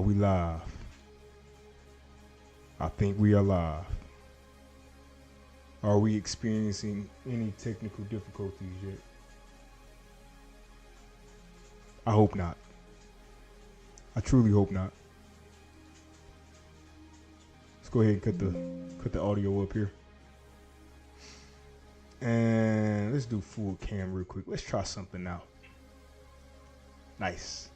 we live? I think we are live. Are we experiencing any technical difficulties yet? I hope not. I truly hope not. Let's go ahead and cut the audio up here. And let's do full cam real quick. Let's try something out. Nice.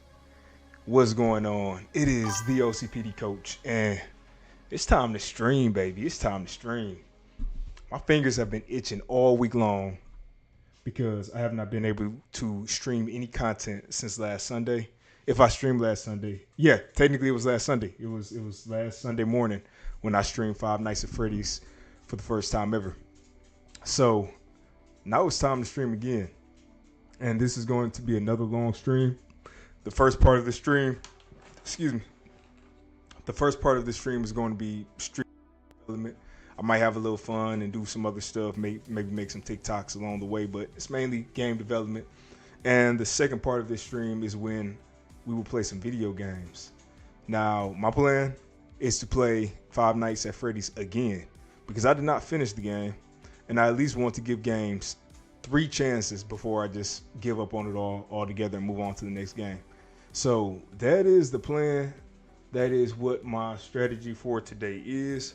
What's going on? It is the OCPD coach, and it's time to stream, baby. It's time to stream. My fingers have been itching all week long because I have not been able to stream any content since last Sunday. If I streamed last Sunday, yeah, technically it was last Sunday. It was last Sunday morning when I streamed Five Nights at Freddy's for the first time ever. So now it's time to stream again, and this is going to be another long stream. The first part of the stream, the first part of the stream is going to be stream development. I might have a little fun and do some other stuff, maybe make some TikToks along the way, but it's mainly game development. And the second part of this stream is when we will play some video games. Now, my plan is to play Five Nights at Freddy's again because I did not finish the game, and I at least want to give games 3 chances before I just give up on it all altogether and move on to the next game. So that is the plan. That is what my strategy for today is.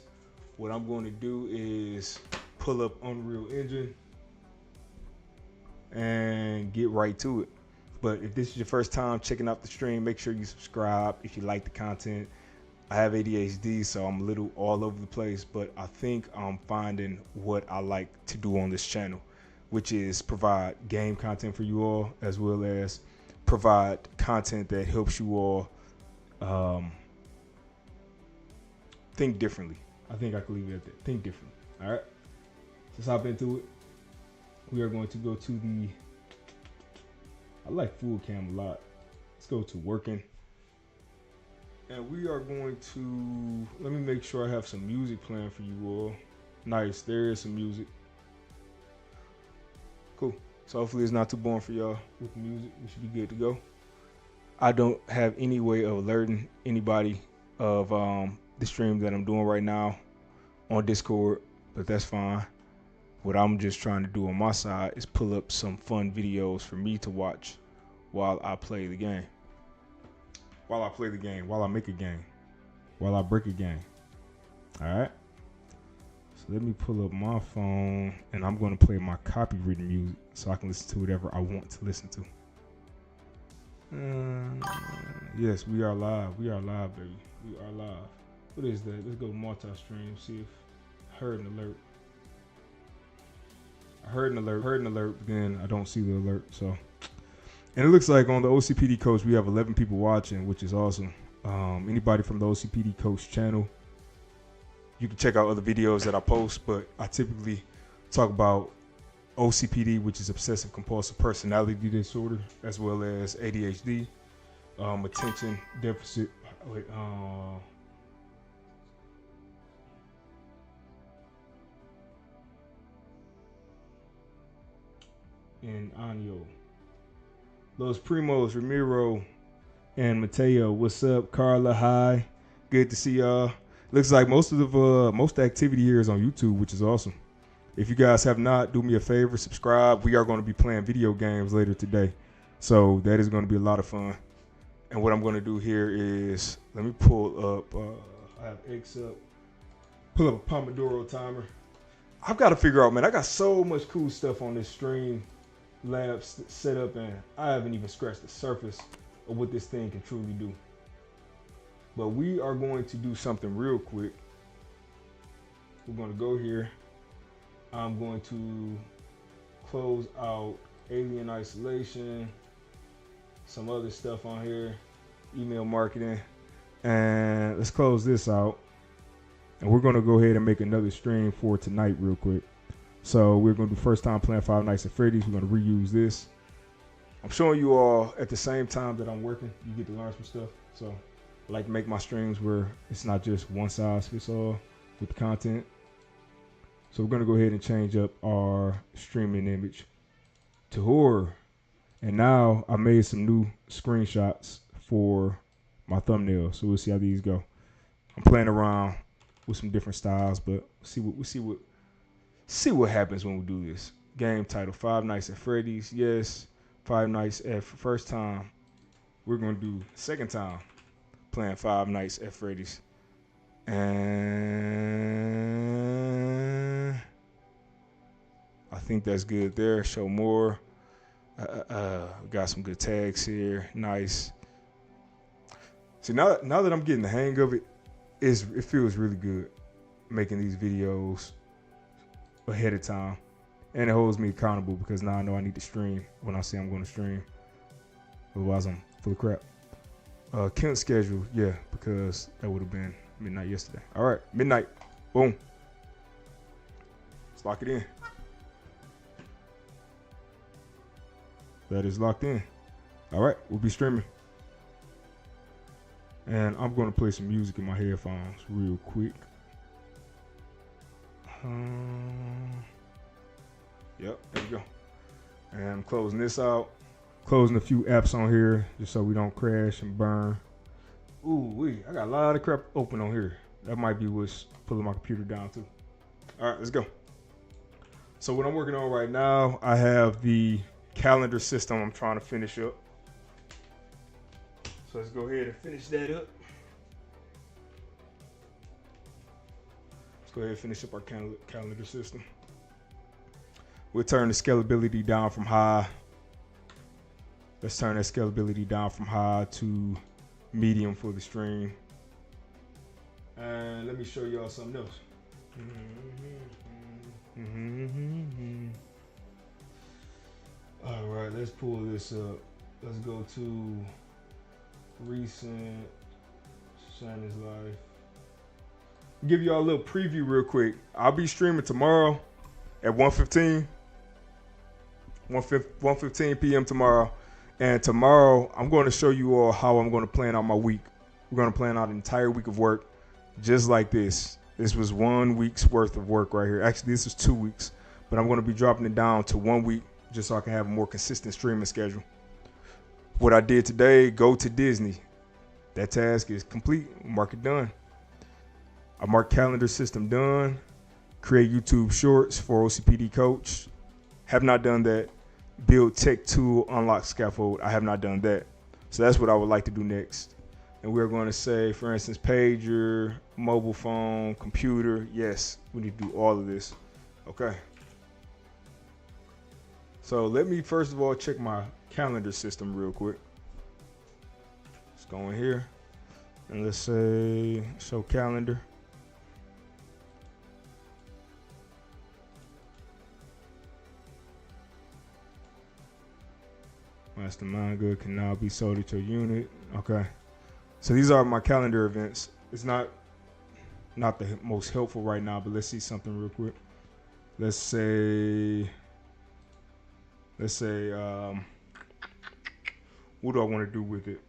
What I'm going to do is pull up Unreal Engine and get right to it. But if this is your first time checking out the stream, make sure you subscribe if you like the content. I have ADHD, so I'm a little all over the place, but I think I'm finding what I like to do on this channel, which is provide game content for you all, as well as provide content that helps you all think differently. I think I can leave it at that. Think differently. All right. Let's hop into it. We are going to go to the, I like full cam a lot. Let's go to working. And we are going to, let me make sure I have some music playing for you all. Nice. There is some music. Cool. So hopefully it's not too boring for y'all with the music. We should be good to go. I don't have any way of alerting anybody of the stream that I'm doing right now on Discord, but that's fine. What I'm just trying to do on my side is pull up some fun videos for me to watch while I play the game. While I make a game, while I break a game. All right. So let me pull up my phone, and I'm going to play my copywritten music so I can listen to whatever I want to listen to. Yes, we are live. We are live, baby. We are live. What is that? Let's go multi-stream, see if I heard an alert. I heard an alert, but then I don't see the alert. So, and it looks like on the OCPD Coach, we have 11 people watching, which is awesome. Anybody from the OCPD Coach channel, you can check out other videos that I post, but I typically talk about OCPD, which is obsessive compulsive personality disorder, as well as ADHD, attention deficit. And Anio, Los Primos, Ramiro, and Mateo. What's up, Carla? Hi, good to see y'all. Looks like most activity here is on YouTube, which is awesome. If you guys have not, do me a favor, subscribe. We are going to be playing video games later today, so that is going to be a lot of fun. And what I'm going to do here is, let me pull up, I have X up, pull up a Pomodoro timer. I've got to figure out, man, I got so much cool stuff on this stream lab set up, and I haven't even scratched the surface of what this thing can truly do. But we are going to do something real quick. We're going to go here. I'm going to close out Alien Isolation, some other stuff on here, email marketing, and let's close this out. And we're going to go ahead and make another stream for tonight real quick. So we're going to do first time playing Five Nights at Freddy's. We're going to reuse this. I'm showing you all at the same time that I'm working. You get to learn some stuff. So I like to make my streams where it's not just one size fits all with the content. So we're going to go ahead and change up our streaming image to horror. And now I made some new screenshots for my thumbnail. So we'll see how these go. I'm playing around with some different styles, but see what happens when we do this. Game title: Five Nights at Freddy's. Yes, Five Nights at first time. We're gonna do second time playing Five Nights at Freddy's, and I think that's good there. Show more. We got some good tags here. Nice. See, now that I'm getting the hang of it, it feels really good making these videos ahead of time. And it holds me accountable because now I know I need to stream when I say I'm going to stream. Otherwise, I'm full of crap. Kent's schedule, yeah, because that would have been midnight yesterday. All right, midnight. Boom. Let's lock it in. That is locked in. All right, we'll be streaming. And I'm going to play some music in my headphones real quick. Yep, there we go. And I'm closing this out. Closing a few apps on here just so we don't crash and burn. Ooh, I got a lot of crap open on here. That might be what's pulling my computer down too. All right, let's go. So what I'm working on right now, I have the calendar system I'm trying to finish up. So let's go ahead and finish that up. Let's go ahead and finish up our calendar system. We'll turn the scalability down from high. Let's turn that scalability down from high to medium for the stream. And let me show y'all something else. All right, let's pull this up. Let's go to recent Shannon's life. Give y'all a little preview real quick. I'll be streaming tomorrow at 1:15 p.m. tomorrow. And tomorrow, I'm going to show you all how I'm going to plan out my week. We're going to plan out an entire week of work just like this. This was 1 week's worth of work right here. Actually, this is 2 weeks. But I'm going to be dropping it down to 1 week just so I can have a more consistent streaming schedule. What I did today, go to Disney. That task is complete. Mark it done. I mark calendar system done. Create YouTube shorts for OCPD coach. Have not done that. Build tech tool, unlock scaffold. I have not done that. So that's what I would like to do next. And we're going to say, for instance, pager, mobile phone, computer. Yes, we need to do all of this. Okay. So let me first of all check my calendar system real quick. Let's go in here and let's say show calendar. Mastermind good can now be sold to a unit. Okay. So these are my calendar events. It's not the most helpful right now, but let's see something real quick. Let's say, what do I want to do with it?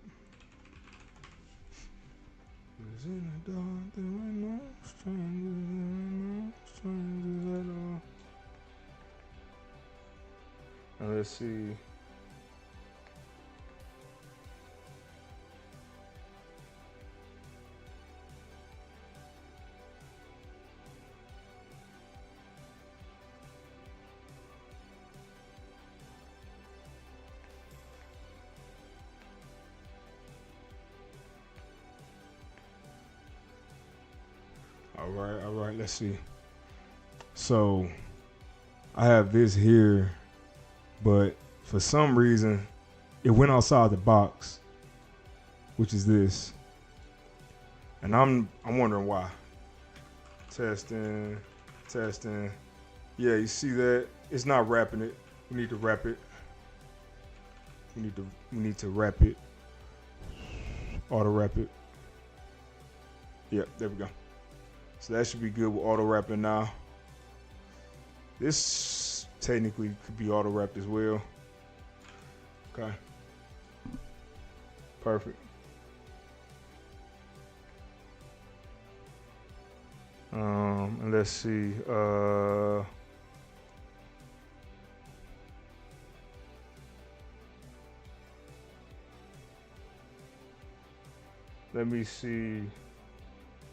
Let's see. All right, let's see. So I have this here, but for some reason it went outside the box, which is this. And I'm wondering why. Testing. Yeah, you see that? It's not wrapping it. We need to wrap it. We need to wrap it. Auto wrap it. Yep, there we go. So that should be good with auto wrapping now. This technically could be auto wrapped as well. Okay. Perfect. And let's see. Let me see.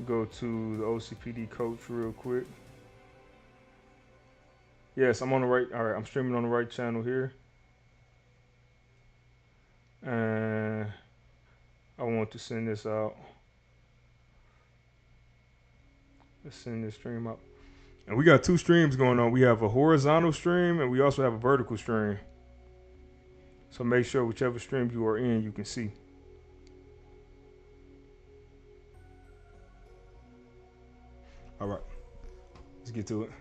Go to the OCPD coach real quick. Yes, I'm on the right. All right, I'm streaming on the right channel here. And I want to send this out. Let's send this stream out. And we got two streams going on. We have a horizontal stream and we also have a vertical stream. So make sure whichever stream you are in, you can see. All right, let's get to it.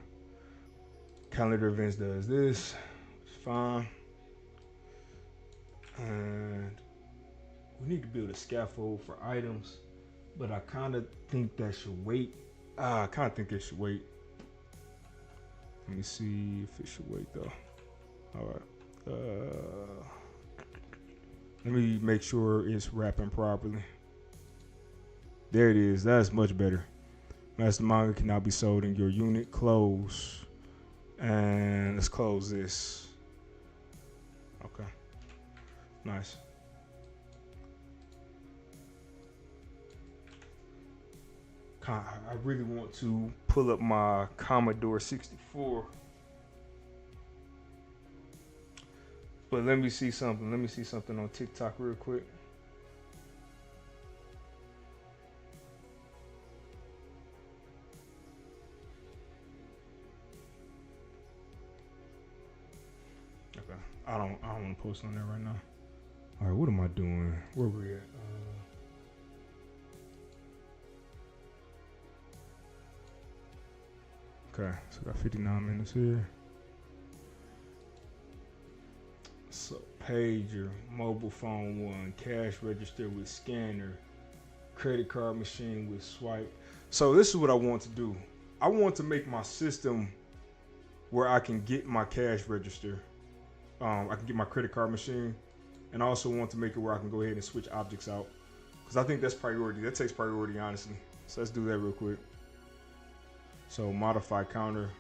Calendar events does this. It's fine. And we need to build a scaffold for items, but I kind of think that should wait. I kind of think it should wait. Let me see if it should wait though. All right. Let me make sure it's wrapping properly. There it is. That's much better. Master manga cannot be sold in your unit. Close. And let's close this. Okay. Nice. I really want to pull up my Commodore 64. But let me see something. Let me see something on TikTok real quick. Okay. I don't want to post on there right now. All right, what am I doing? Where we at? Okay, so got 59 minutes here. So pager, mobile phone one, cash register with scanner, credit card machine with swipe. So this is what I want to do. I want to make my system where I can get my cash register. I can get my credit card machine, and I also want to make it where I can go ahead and switch objects out, because I think that's priority. That takes priority, honestly. So let's do that real quick. So modify counter.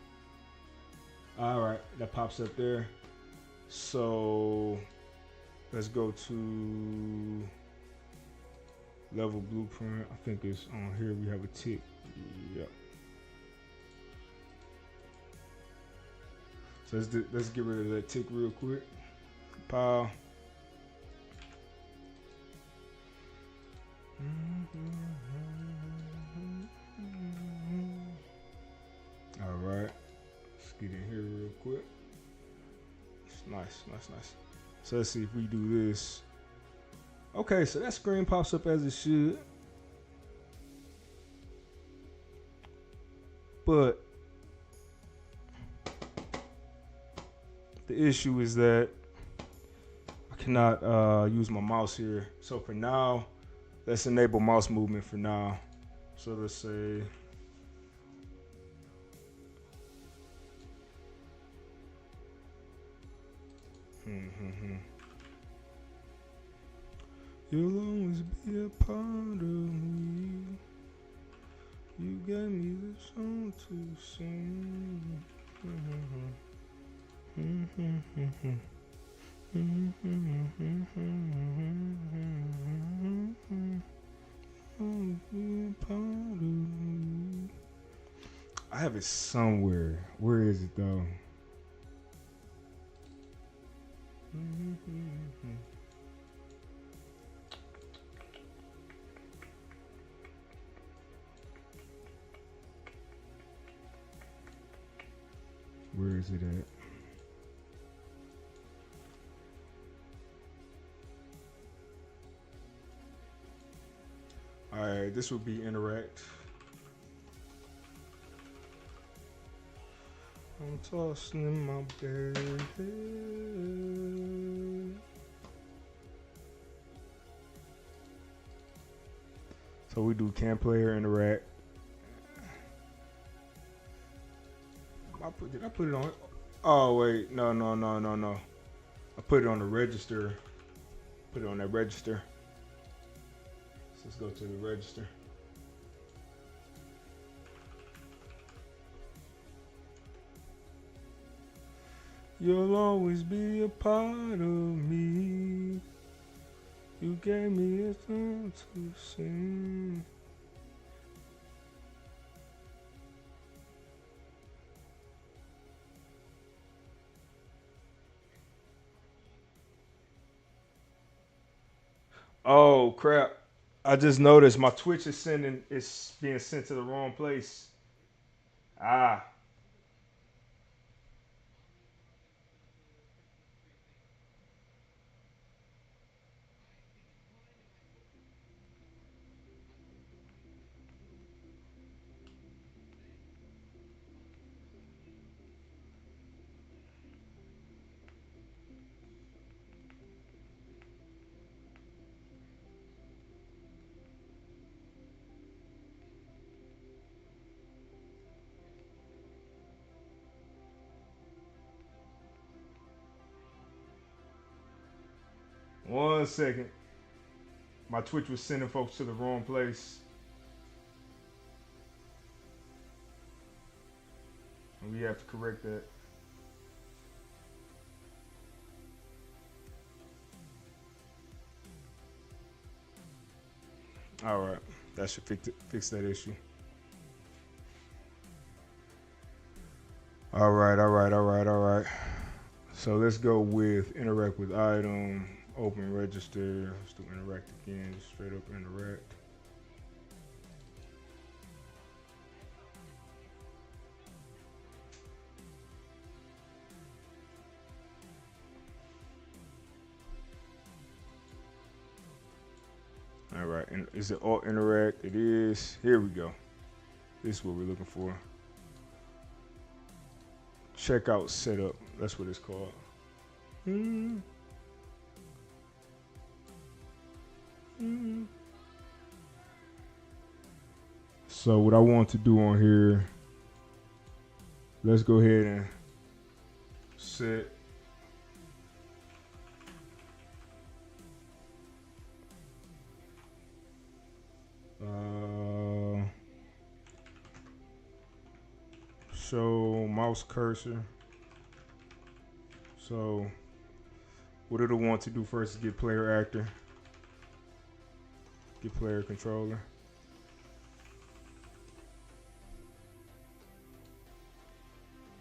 All right, that pops up there. So let's go to level blueprint. I think it's on here. We have a tick. Yep. So let's get rid of that tick real quick. Compile. All right, let's get in here real quick. Nice. So let's see if we do this. Okay, so that screen pops up as it should. But the issue is that I cannot use my mouse here. So for now, let's enable mouse movement for now. So let's say you'll always be a part of me. You gave me the song to sing. I have it somewhere. Where is it though? Where is it at? All right, this will be interact. I'm tossing in my bed. So we do can player interact. Did I put it on? Oh wait, no. I put it on the register. Put it on that register. So let's go to the register. You'll always be a part of me. You gave me a song to sing. Oh crap! I just noticed my Twitch is sending. It's being sent to the wrong place. Ah, 1 second. My Twitch was sending folks to the wrong place, and we have to correct that. All right, that should fix that issue. All right, all right, all right, all right. So let's go with interact with item, open register. Let's do interact again, straight up interact. All right, and is it all interact? It is. Here we go. This is what we're looking for. Checkout setup. That's what it's called. Mm. Mm. So what I want to do on here, let's go ahead and set show mouse cursor. So what it'll want to do first is get player actor, get player controller.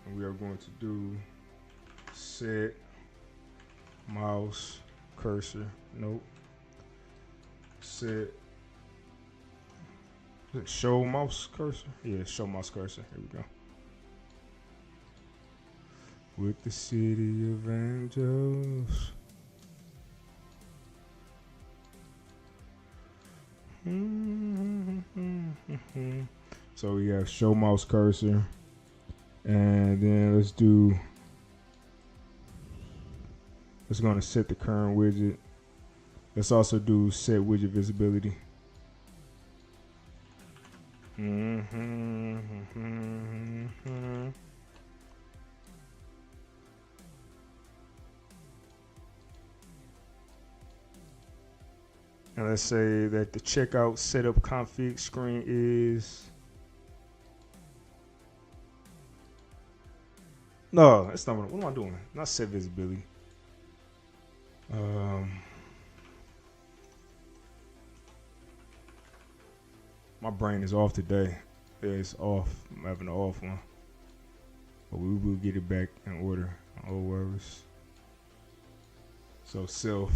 And we are going to do set mouse cursor. Nope. Set show mouse cursor. Yeah, show mouse cursor. Here we go. With the city of angels. So we have show mouse cursor. And then let's going to set the current widget. Let's also do set widget visibility. And let's say that the checkout setup config screen is. No, that's not what am I doing? Not set visibility. My brain is off today. It's off. I'm having an off one. But we will get it back in order. No worries. So self.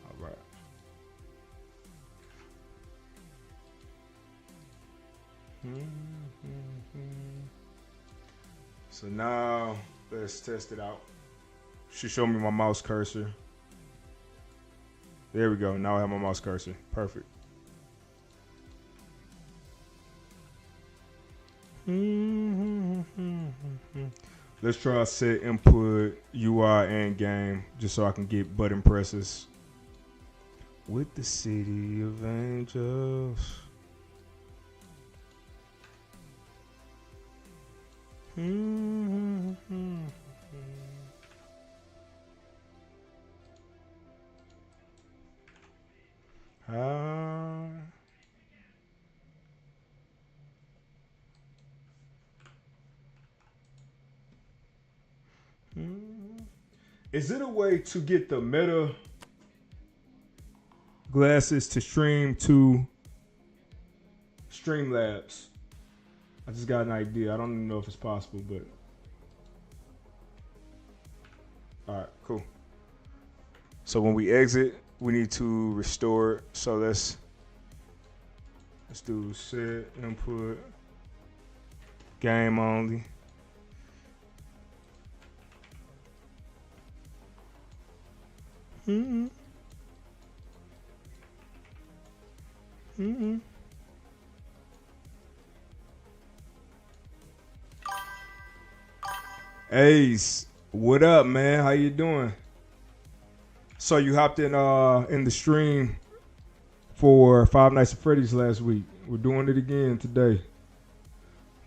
All right. So now let's test it out. Should show me my mouse cursor. There we go. Now I have my mouse cursor. Perfect. Let's try set input UI and game just so I can get button presses. With the city of angels. Is it a way to get the Meta glasses to stream to Streamlabs? I just got an idea. I don't even know if it's possible, but all right, cool. So when we exit, we need to restore it. So let's do set input game only. Mm-hmm. Mm-hmm. Ace, what up, man? How you doing? So you hopped in the stream for Five Nights at Freddy's last week. We're doing it again today.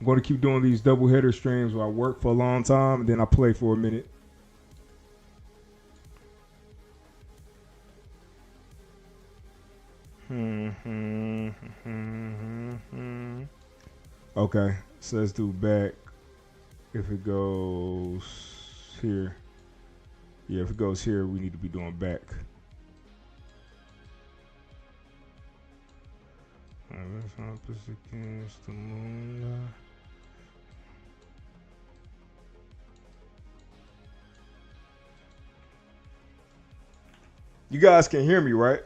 I'm going to keep doing these double header streams where I work for a long time and then I play for a minute. Okay, so let's do back. If it goes here, yeah, if it goes here, we need to be doing back. Against the moon. You guys can hear me, right?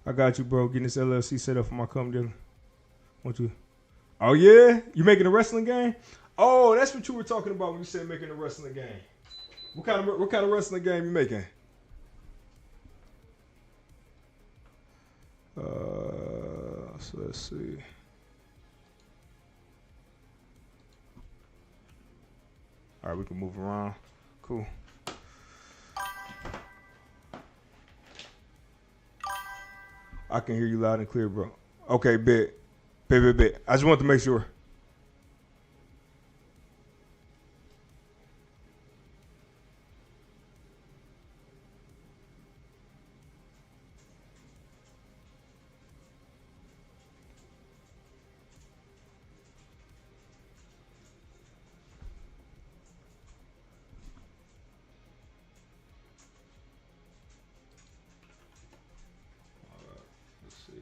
I got you, bro. Getting this LLC set up for my company. Want you? Oh yeah, you making a wrestling game? Oh, that's what you were talking about when you said making a wrestling game. What kind of wrestling game you making? So let's see. All right, we can move around. Cool. I can hear you loud and clear, bro. Okay, bet. I just want to make sure. Let's see.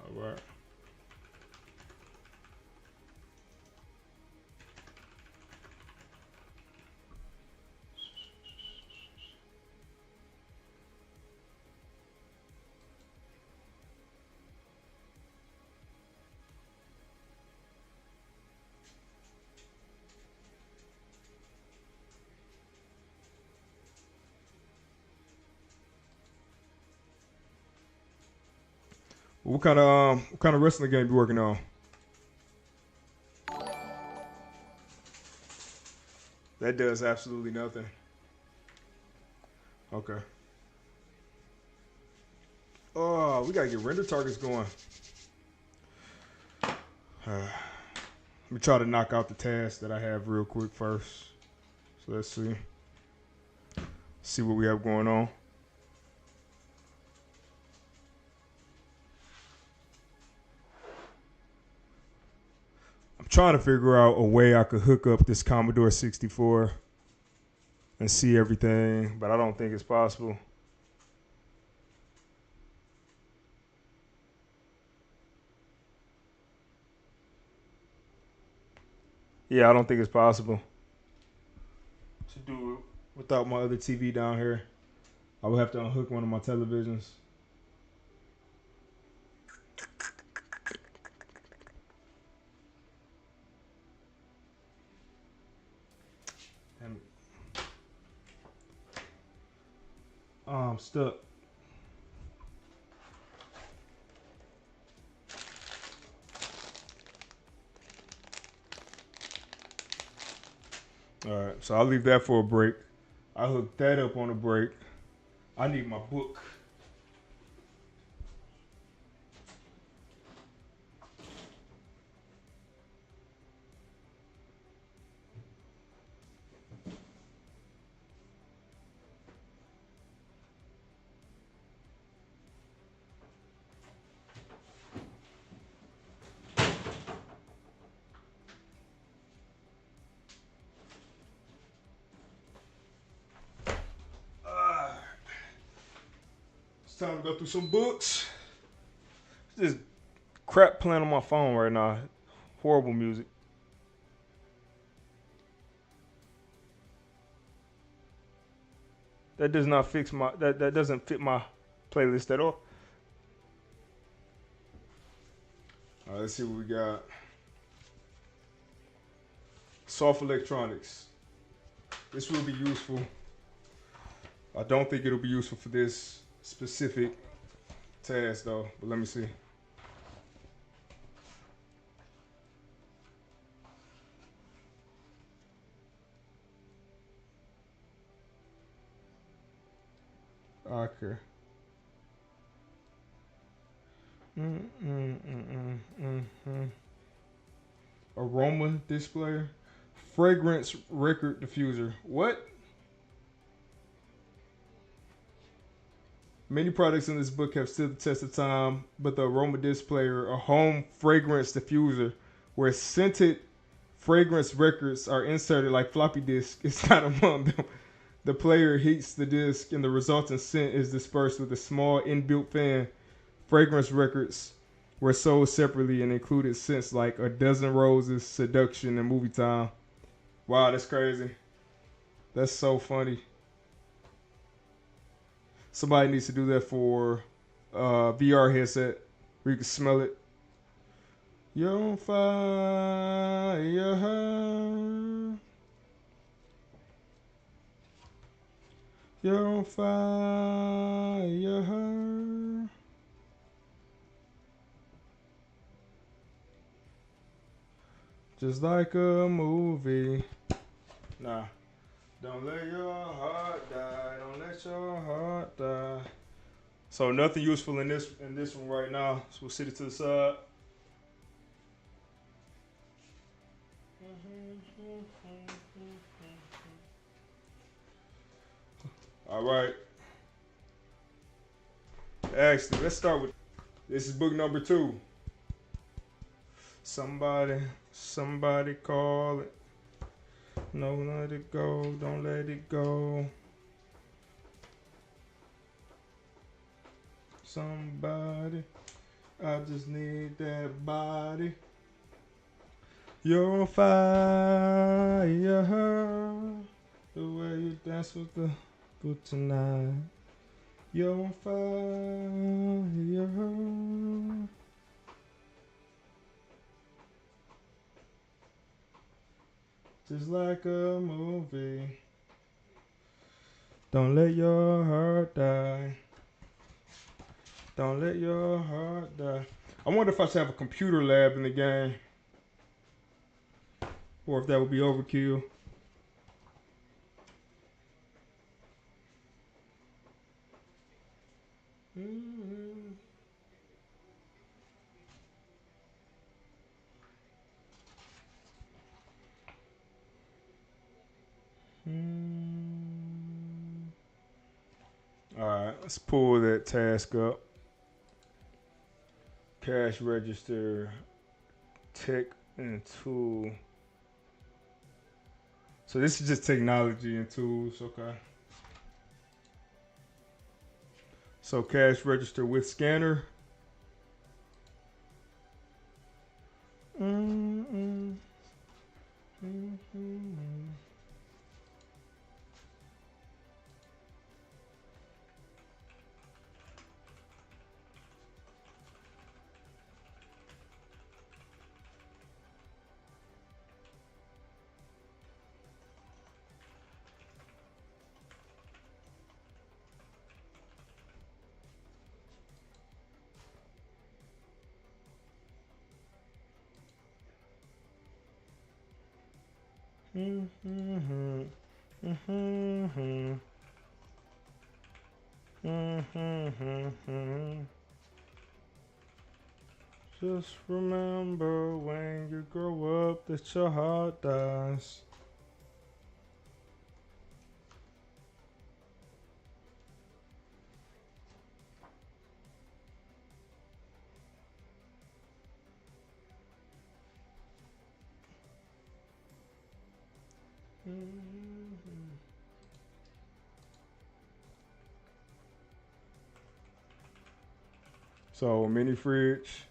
All right. What kind of wrestling game you working on? That does absolutely nothing. Okay. Oh, we gotta get render targets going. Let me try to knock out the tasks that I have real quick first. So let's see. See what we have going on. trying to figure out a way I could hook up this Commodore 64 and see everything, but I don't think it's possible. Yeah, I don't think it's possible to do it without my other TV down here. I would have to unhook one of my televisions. And I'm stuck. All right, so I'll leave that for a break. I hooked that up on a break. I need my book. It's time to go through some books. This crap playing on my phone right now. Horrible music. That does not fix my that doesn't fit my playlist at all. All right, let's see what we got. Soft electronics. This will be useful. I don't think it'll be useful for this specific task though, but let me see. Okay. Aroma display. Fragrance record diffuser. What? Many products in this book have stood the test of time, but the aroma displayer, a home fragrance diffuser, where scented fragrance records are inserted like floppy disks, is not among them. The player heats the disc, and the resulting scent is dispersed with a small inbuilt fan. Fragrance records were sold separately and included scents like A Dozen Roses, Seduction, and Movie Time. Wow, that's crazy. That's so funny. Somebody needs to do that for VR headset where you can smell it. You're on fire. You're on fire. Just like a movie. Nah. Don't let your heart die. Don't let your heart die. So nothing useful in this one right now. So we'll sit it to the side. All right. Actually, let's start with this is book number 2. Somebody call it. No, let it go. Don't let it go. Somebody, I just need that body. You're on fire. The way you dance with the good tonight. You're on fire. Just like a movie. Don't let your heart die. Don't let your heart die. I wonder if I should have a computer lab in the game. Or if that would be overkill. Alright, let's pull that task up. Cash register, tech and tool. So this is just technology and tools, okay. So cash register with scanner. Mm-mm. Mm-hmm. Mm-hmm. Mm-hmm. Mm-hmm. Just remember when you grow up that your heart dies. Mm-hmm. So mini fridge.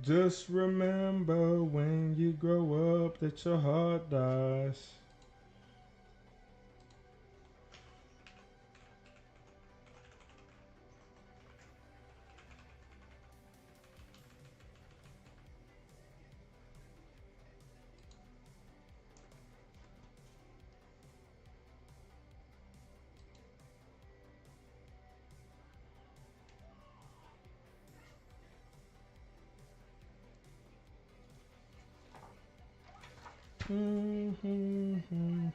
Just remember when you grow up that your heart dies. Mm-hmm.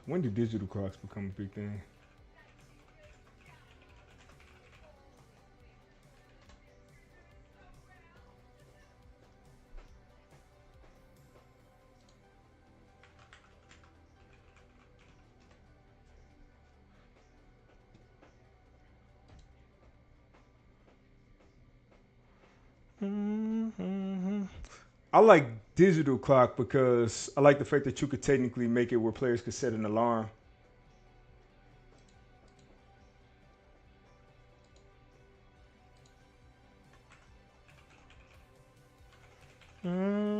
When did digital clocks become a big thing? Mm-hmm. I like digital clock because I like the fact that you could technically make it where players could set an alarm. Mm-hmm.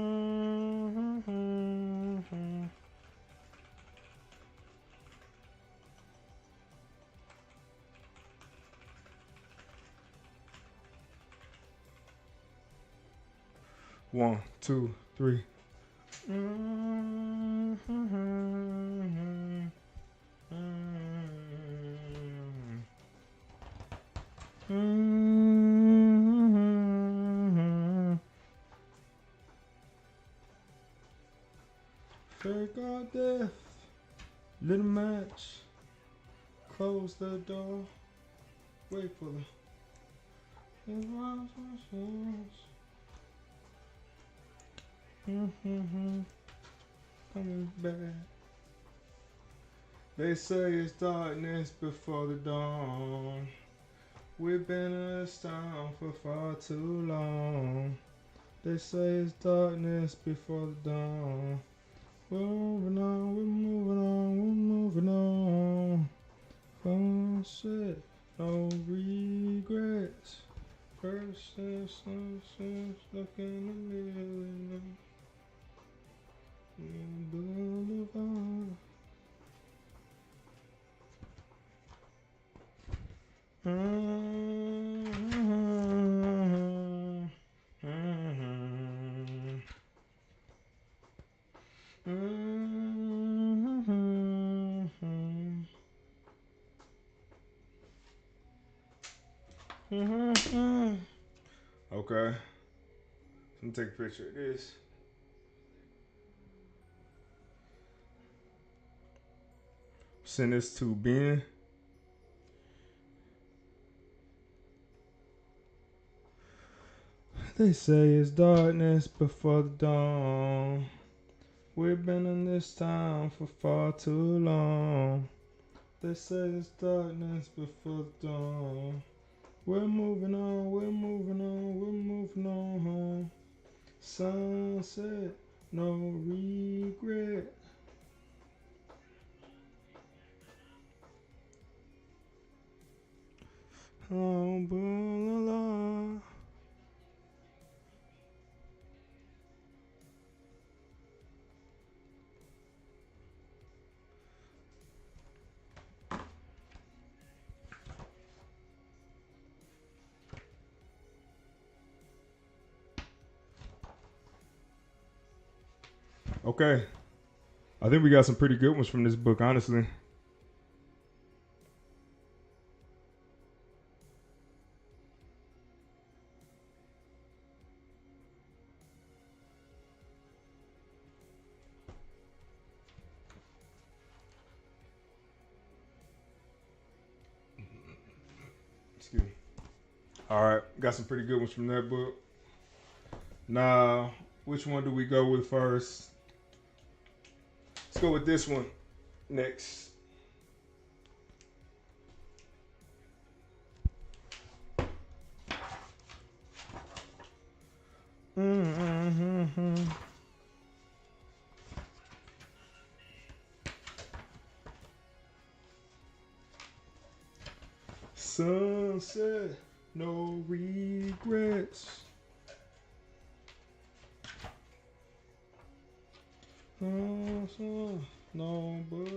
1, 2, 3. Mm-hmm. Mm-hmm. Fake out death. Little match. Close the door. Wait for the. Mm-hmm. Coming back. They say it's darkness before the dawn. We've been in this town for far too long. They say it's darkness before the dawn. We're moving on, we're moving on, we're moving on. Oh shit, no regrets. First and stuck in the middle of boulevard. Mm-hmm. Mm-hmm. Mm-hmm. Mm-hmm. Okay. Let me take a picture of this. Send this to Ben. They say it's darkness before the dawn. We've been in this town for far too long. They say it's darkness before the dawn. We're moving on, we're moving on, we're moving on home. Sunset, no regret. Oh, blah, la, la. Okay. I think we got some pretty good ones from this book, honestly. Excuse me. All right, got some pretty good ones from that book. Now, which one do we go with first? Let's go with this one next. Mm-hmm. Sunset, no regrets. No but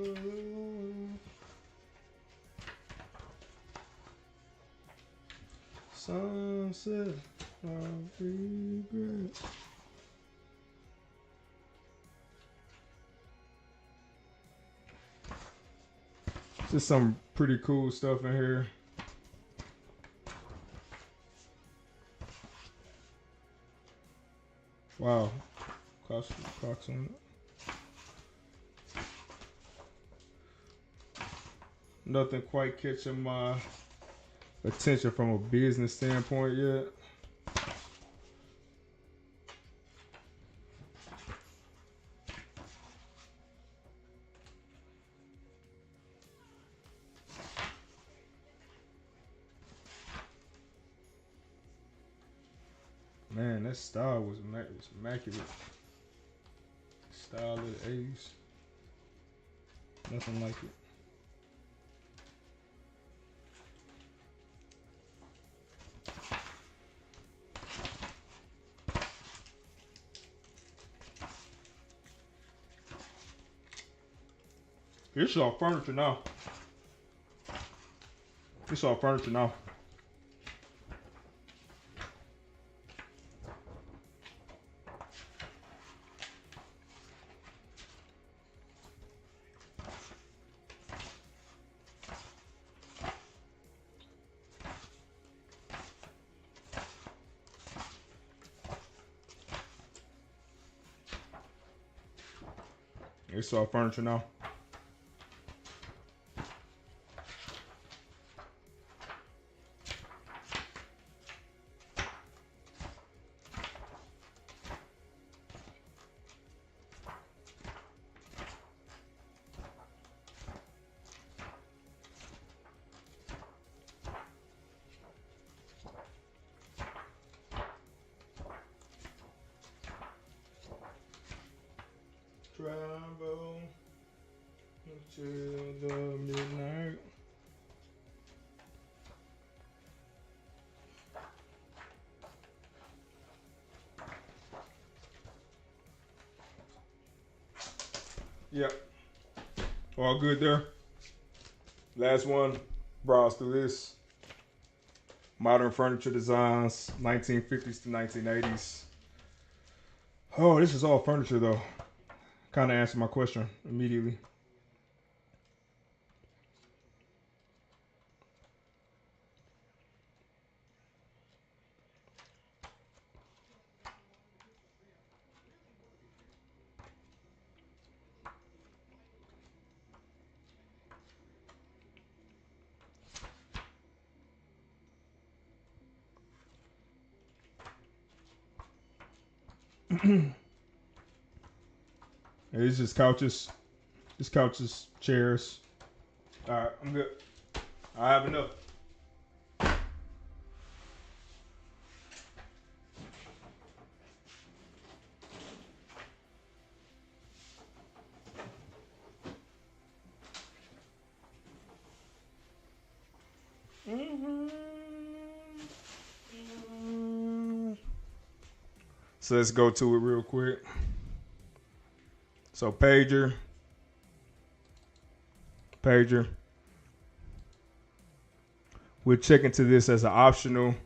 sunset, no regrets. Just some pretty cool stuff in here. Wow. Clocks on it. Nothing quite catching my attention from a business standpoint yet. Man, that style was immaculate. Style of the 80s. Nothing like it. It's all furniture now. It's all furniture now. It's all furniture now. Travel until the midnight. Yep. All good there. Last one. Browse through this. Modern furniture designs, 1950s to 1980s. Oh, this is all furniture though. Kind of answered my question immediately. It's just couches. Just couches, chairs. All right, I'm good. I have enough. So let's go to it real quick. So pager. We're checking to this as an optional.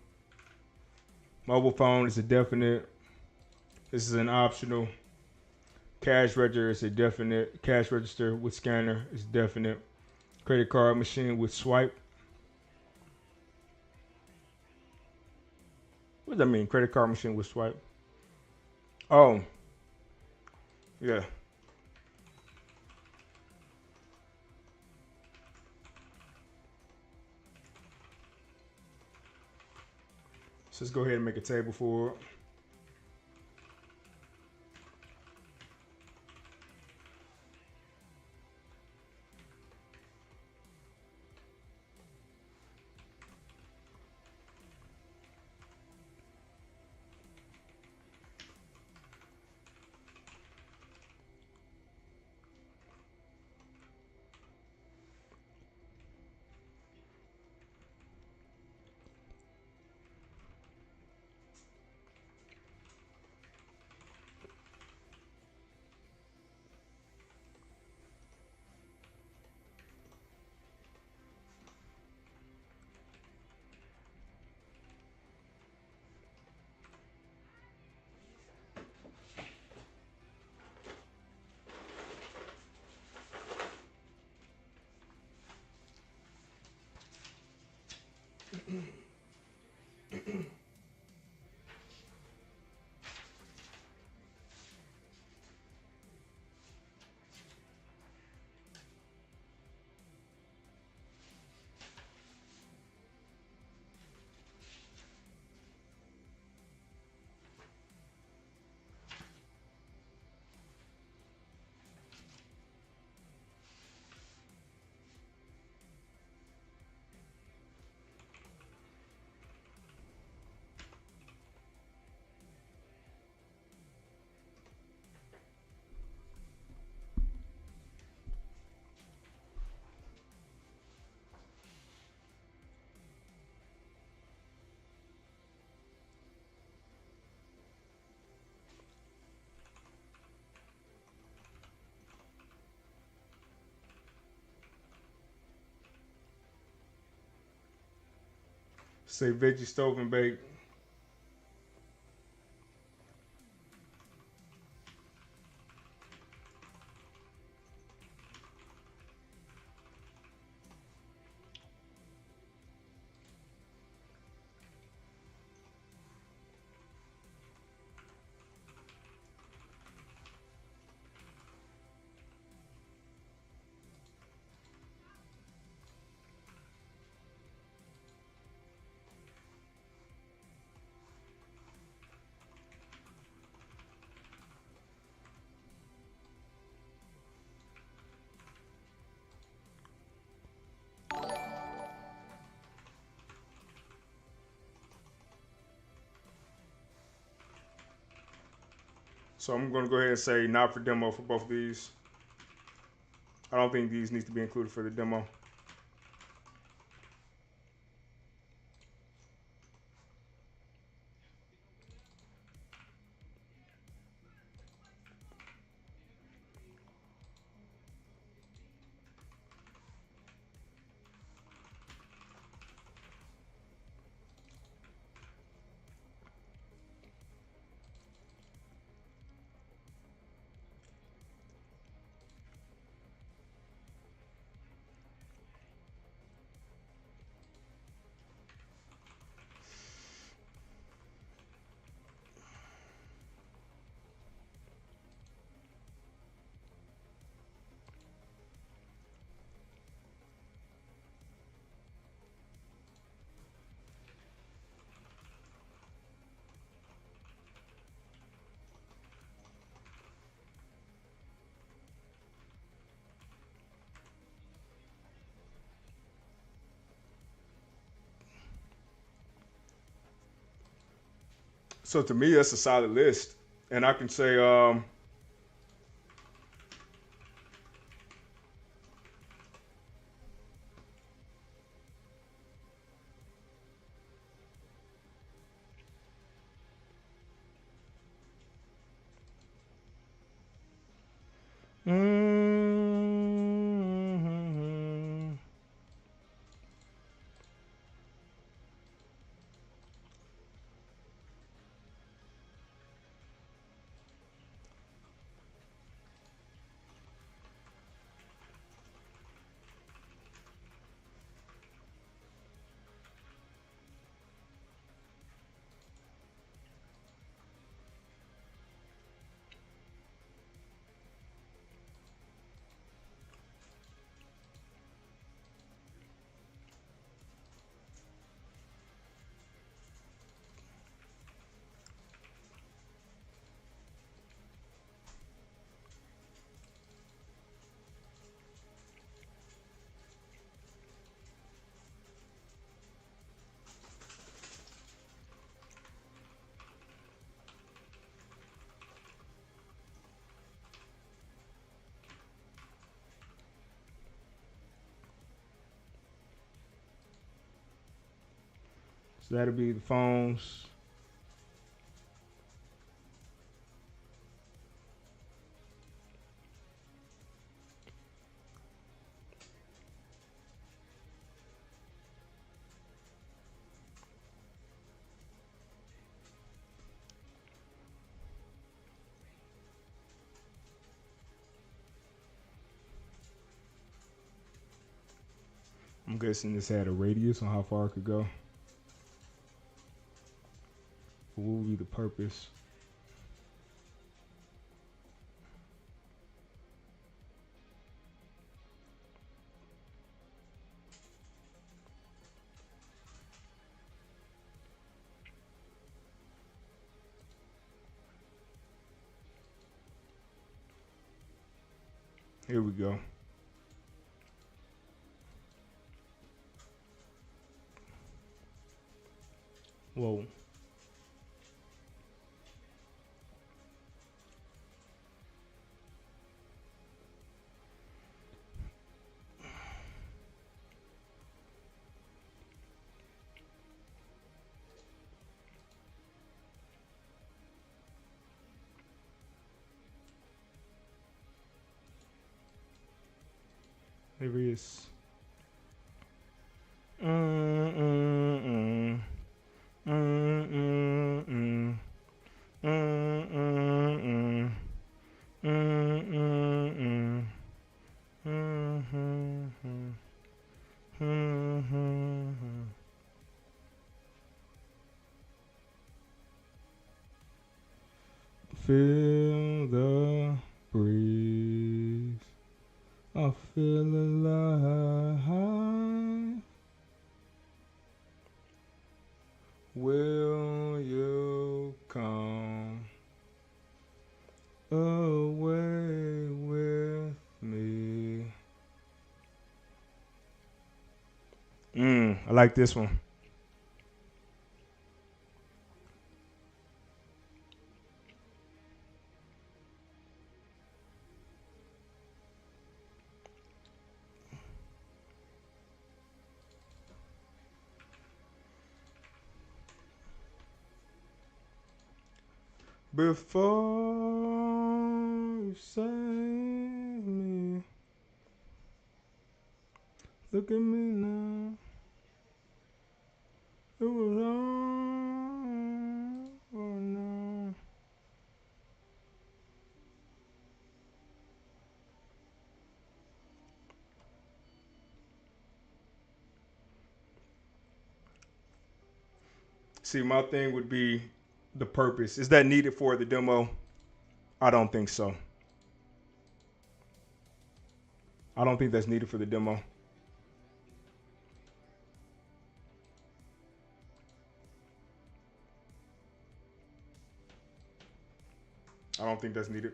Mobile phone is a definite. This is an optional. Cash register is a definite. Cash register with scanner is definite. Credit card machine with swipe. What does that mean? Credit card machine with swipe. Oh, yeah. So let's go ahead and make a table for it. Say veggie stove and bake. So I'm going to go ahead and say not for demo for both of these. I don't think these need to be included for the demo. So to me, that's a solid list, and I can say mm-hmm. So that'll be the phones. I'm guessing this had a radius on how far it could go. What would be the purpose? Here we go. Whoa. There he is. Mm-mm-mm. Mm-mm-mm. Mm-mm-mm. Mm-mm-mm. Mm-hmm. Mm-hmm. Feel the breeze. I feel alive. Will you come away with me? I like this one. Before you save me, look at me now. It was all or no. See, my thing would be the purpose. Is that needed for the demo? I don't think so. I don't think that's needed for the demo. I don't think that's needed.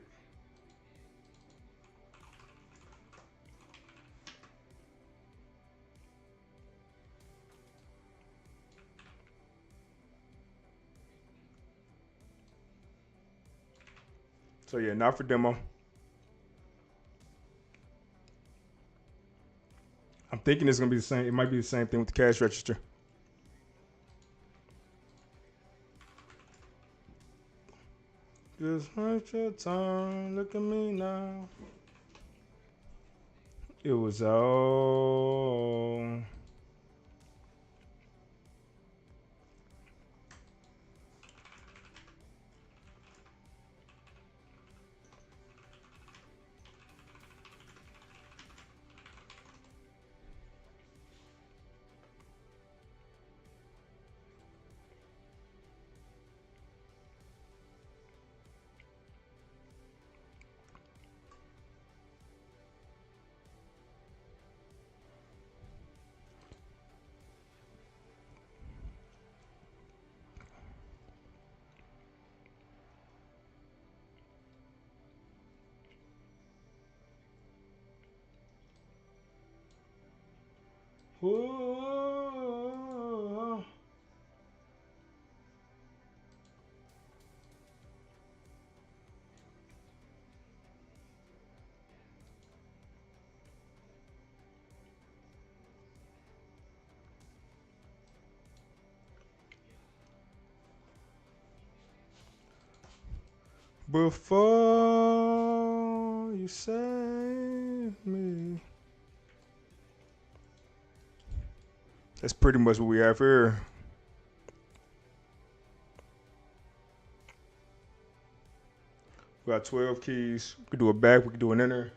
So yeah, not for demo. I'm thinking it's gonna be the same. It might be the same thing with the cash register. Just wait your time. Look at me now. It was all. Whoa. Before you save me. That's pretty much what we have here. We got 12 keys. We could do a back, we could do an inner.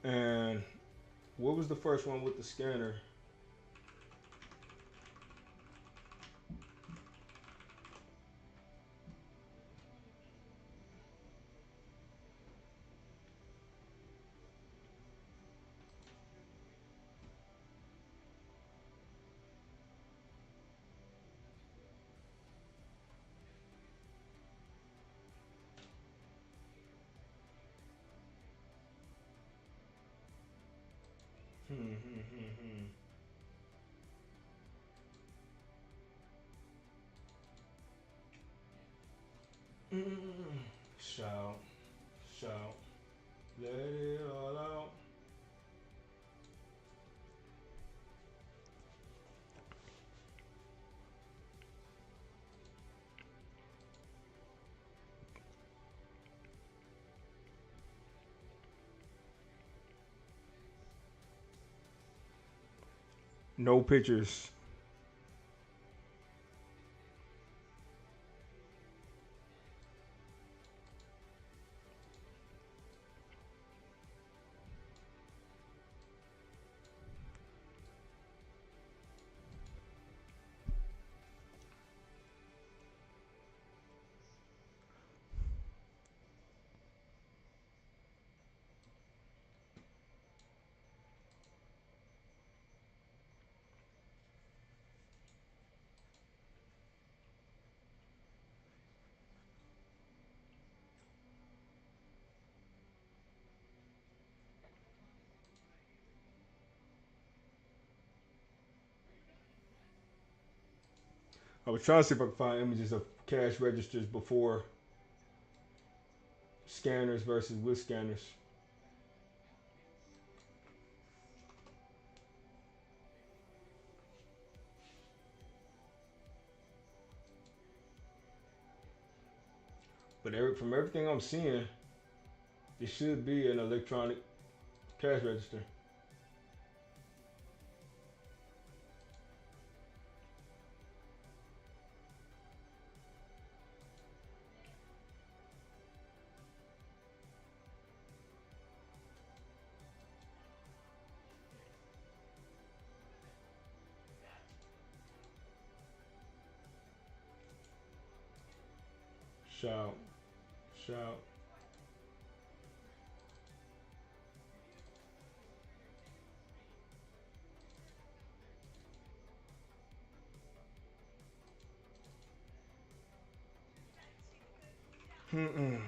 And what was the first one with the scanner? Shout, shout, let it all out. No pictures. I was trying to see if I could find images of cash registers before scanners versus with scanners. But from everything I'm seeing, it should be an electronic cash register. Shout, shout. Mm-mm.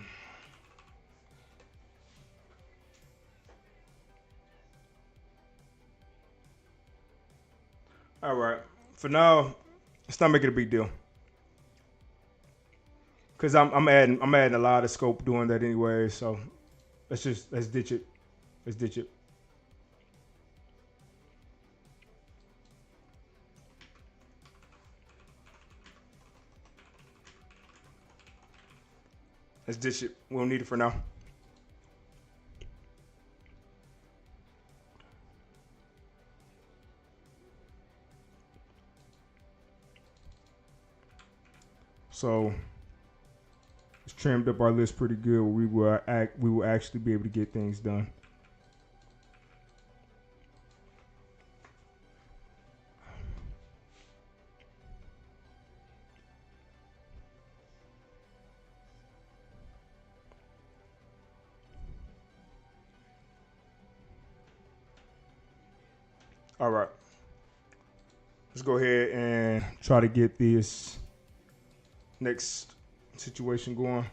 All right. For now, let's not make it a big deal. Cause I'm adding a lot of scope doing that anyway. So let's ditch it. Let's ditch it. Let's ditch it. We don't need it for now. So it's trimmed up our list pretty good. We will actually be able to get things done. All right. Let's go ahead and try to get this next situation going.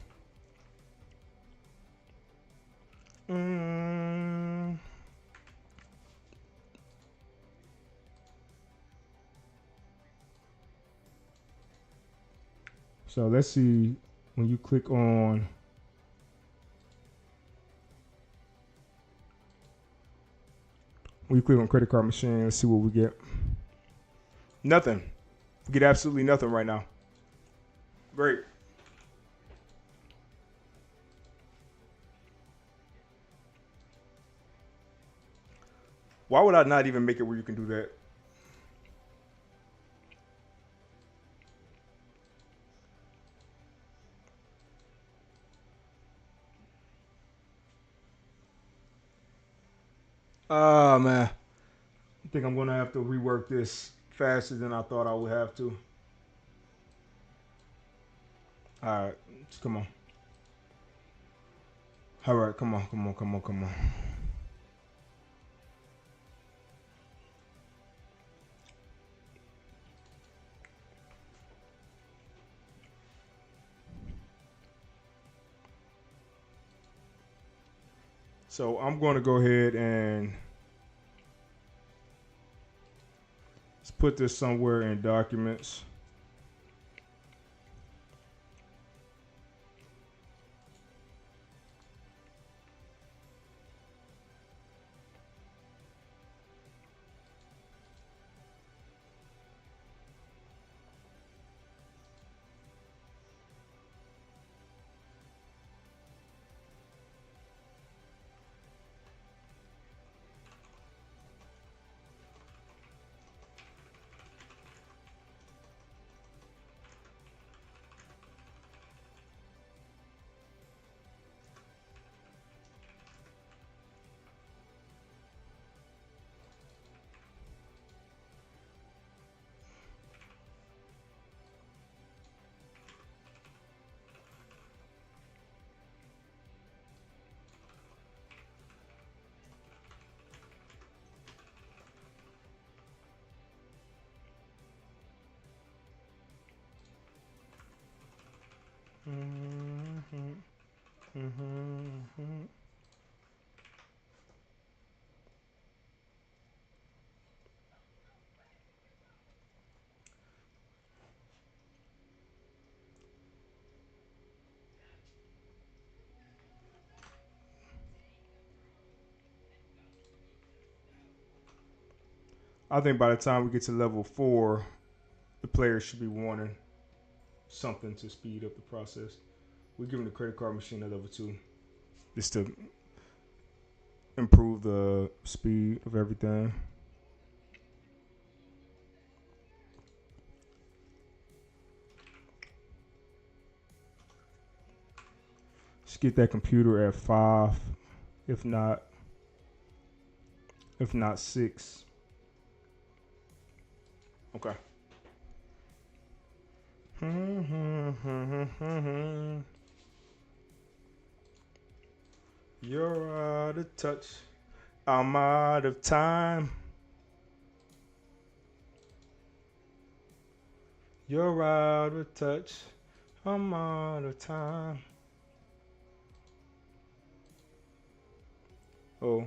So let's see when you click on credit card machine, let's see what we get. Nothing. We get absolutely nothing right now. Great. Why would I not even make it where you can do that? Oh, man. I think I'm going to have to rework this faster than I thought I would have to. All right. Come on. All right. Come on. So I'm going to go ahead and let's put this somewhere in documents. I think by the time we get to level 4, the player should be wanting something to speed up the process. We're giving the credit card machine a level 2 just to improve the speed of everything. Let's get that computer at 5, if not 6. Okay. You're out of touch. I'm out of time. You're out of touch. I'm out of time. Oh.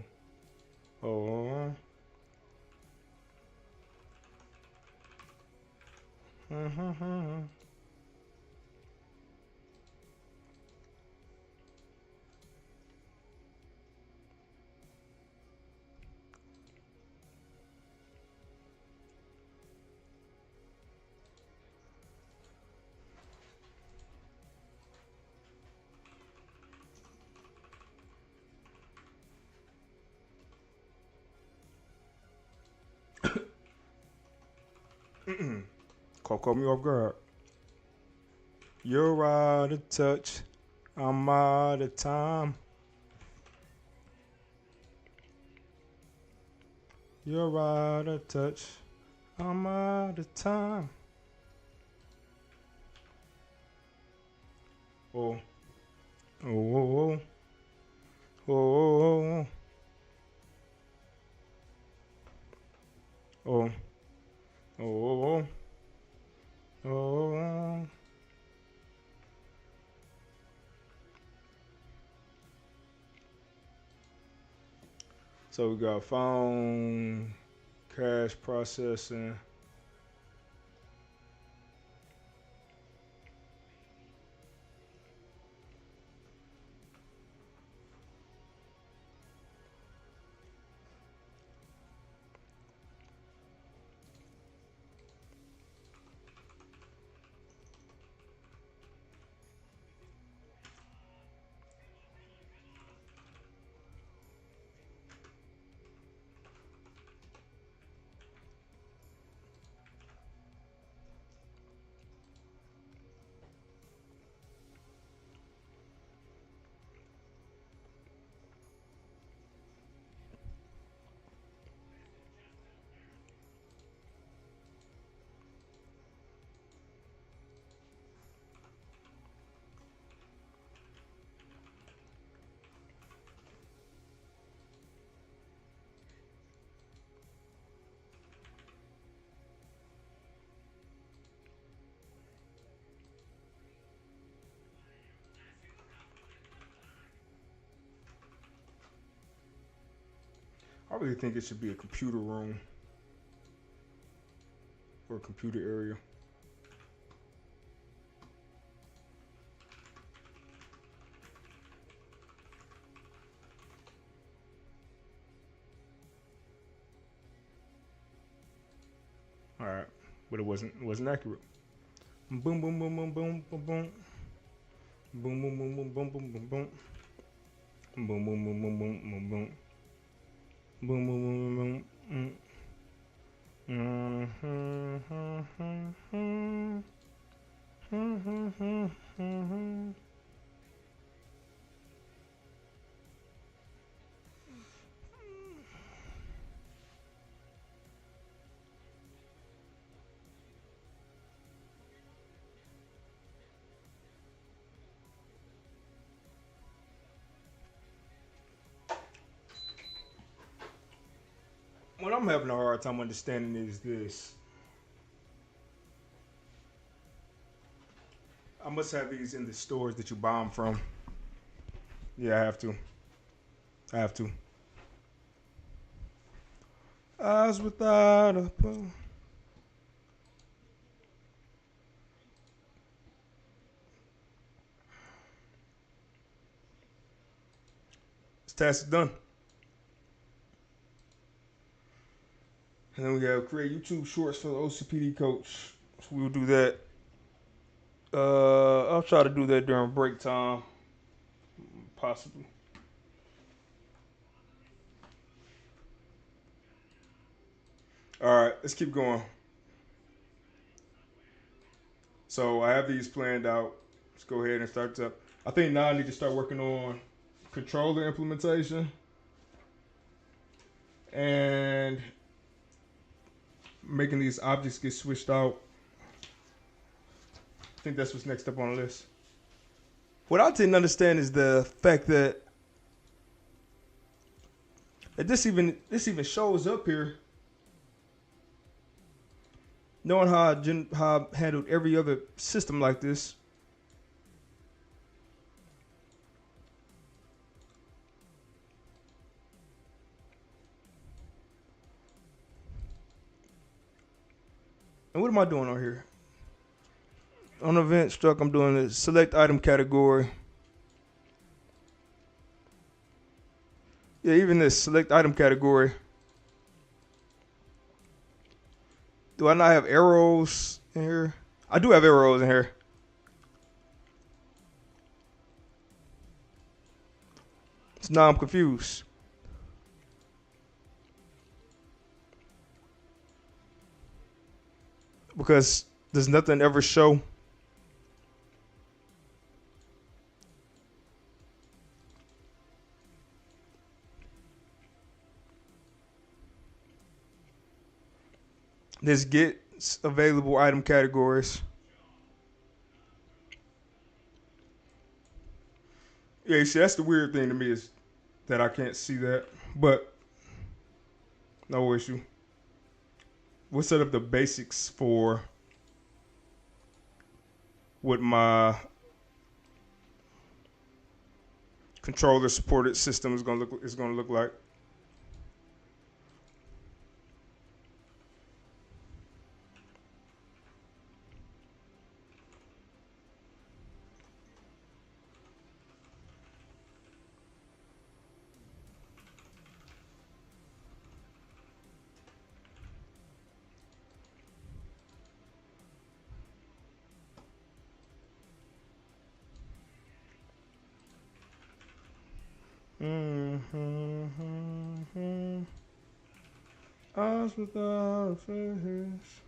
Caught me off guard. You're out of touch. I'm out of time. You're out of touch. I'm out of time. Oh. Oh, oh, oh. Oh, oh, oh. Oh, oh, oh. So we got phone, cash processing. I really think it should be a computer room or a computer area. All right, but it wasn't accurate. Boom, boom, boom, boom, boom, boom, boom. Boom, boom, boom, boom, boom, boom, boom, boom. Boom, boom, boom, boom, boom, boom, boom. Boom, boom, boom, boom, boom. What I'm having a hard time understanding is this. I must have these in the stores that you buy them from. Yeah, I have to. I have to. Eyes without a pole. This task is done. And then we have create YouTube shorts for the OCPD coach. So we'll do that. I'll try to do that during break time, possibly. All right, let's keep going. So I have these planned out. Let's go ahead and start up. I think now I need to start working on controller implementation and making these objects get switched out. I think that's what's next up on the list. What I didn't understand is the fact that this even shows up here. Knowing how I handled every other system like this. And what am I doing on here? On event struck, I'm doing the select item category. Yeah, even this select item category. Do I not have arrows in here? I do have arrows in here. So now I'm confused. because does nothing ever show? Let's get available item categories. Yeah, see, that's the weird thing to me is that I can't see that. But no issue. We'll set up the basics for what my controller supported system is gonna look like. Mm-hmm. Eyes without a face.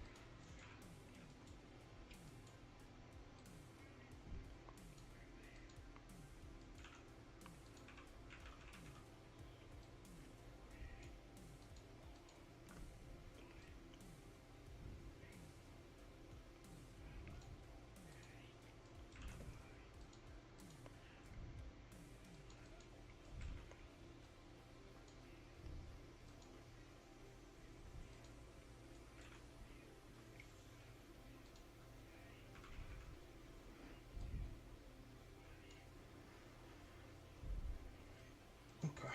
Okay.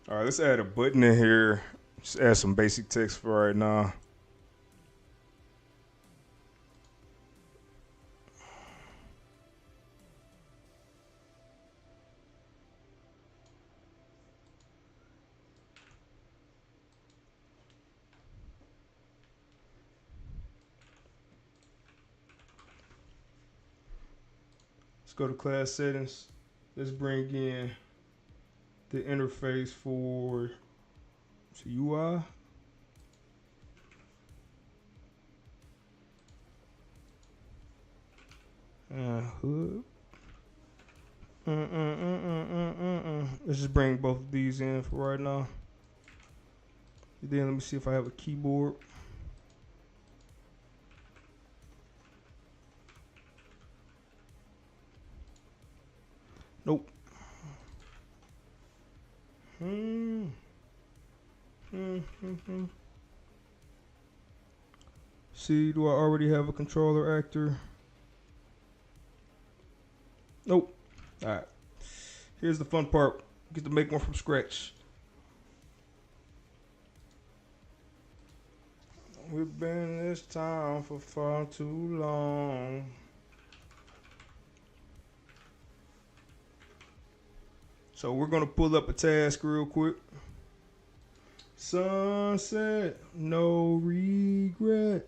All right, let's add a button in here. Just add some basic text for right now. Let's go to class settings. Let's bring in the interface for UI. Hood. Let's just bring both of these in for right now. Then let me see if I have a keyboard. Nope. See, do I already have a controller actor? Nope. All right. Here's the fun part. Get to make one from scratch. We've been in this town for far too long. So we're gonna pull up a task real quick. Sunset, no regret.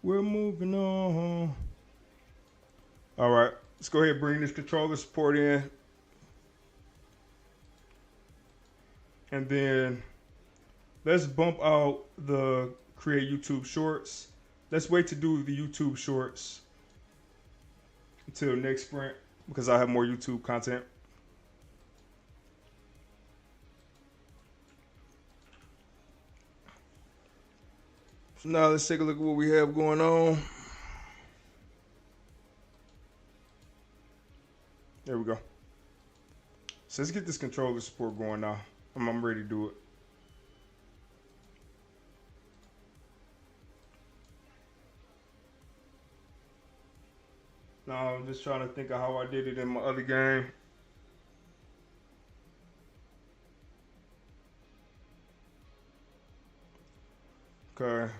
We're moving on. All right, let's go ahead and bring this controller support in. And then let's bump out the create YouTube shorts. Let's wait to do the YouTube shorts until next sprint because I have more YouTube content. So now let's take a look at what we have going on. There we go. So let's get this controller support going now. I'm ready to do it. Now I'm just trying to think of how I did it in my other game. Okay.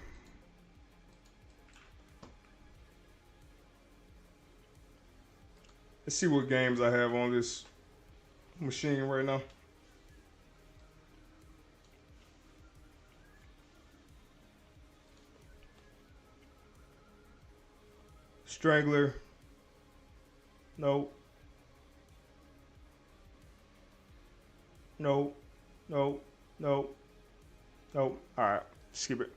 Let's see what games I have on this machine right now. Strangler. Nope. Nope. Nope. Nope. Nope. All right. Skip it.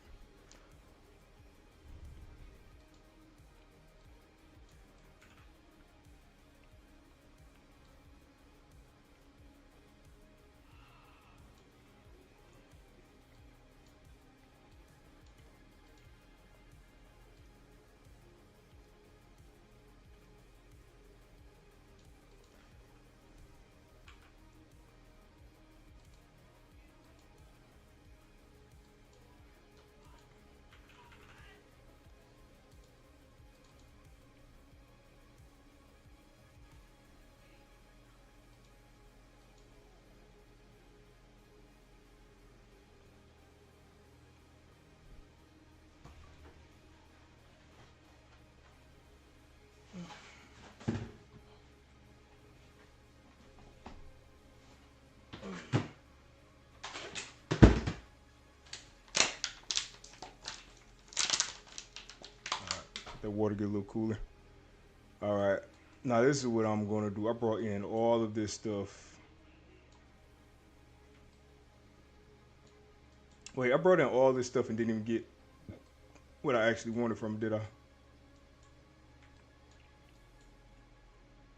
That water get a little cooler. All right. Now this is what I'm going to do. I brought in all of this stuff. Wait, I brought in all this stuff and didn't even get what I actually wanted from it, did I?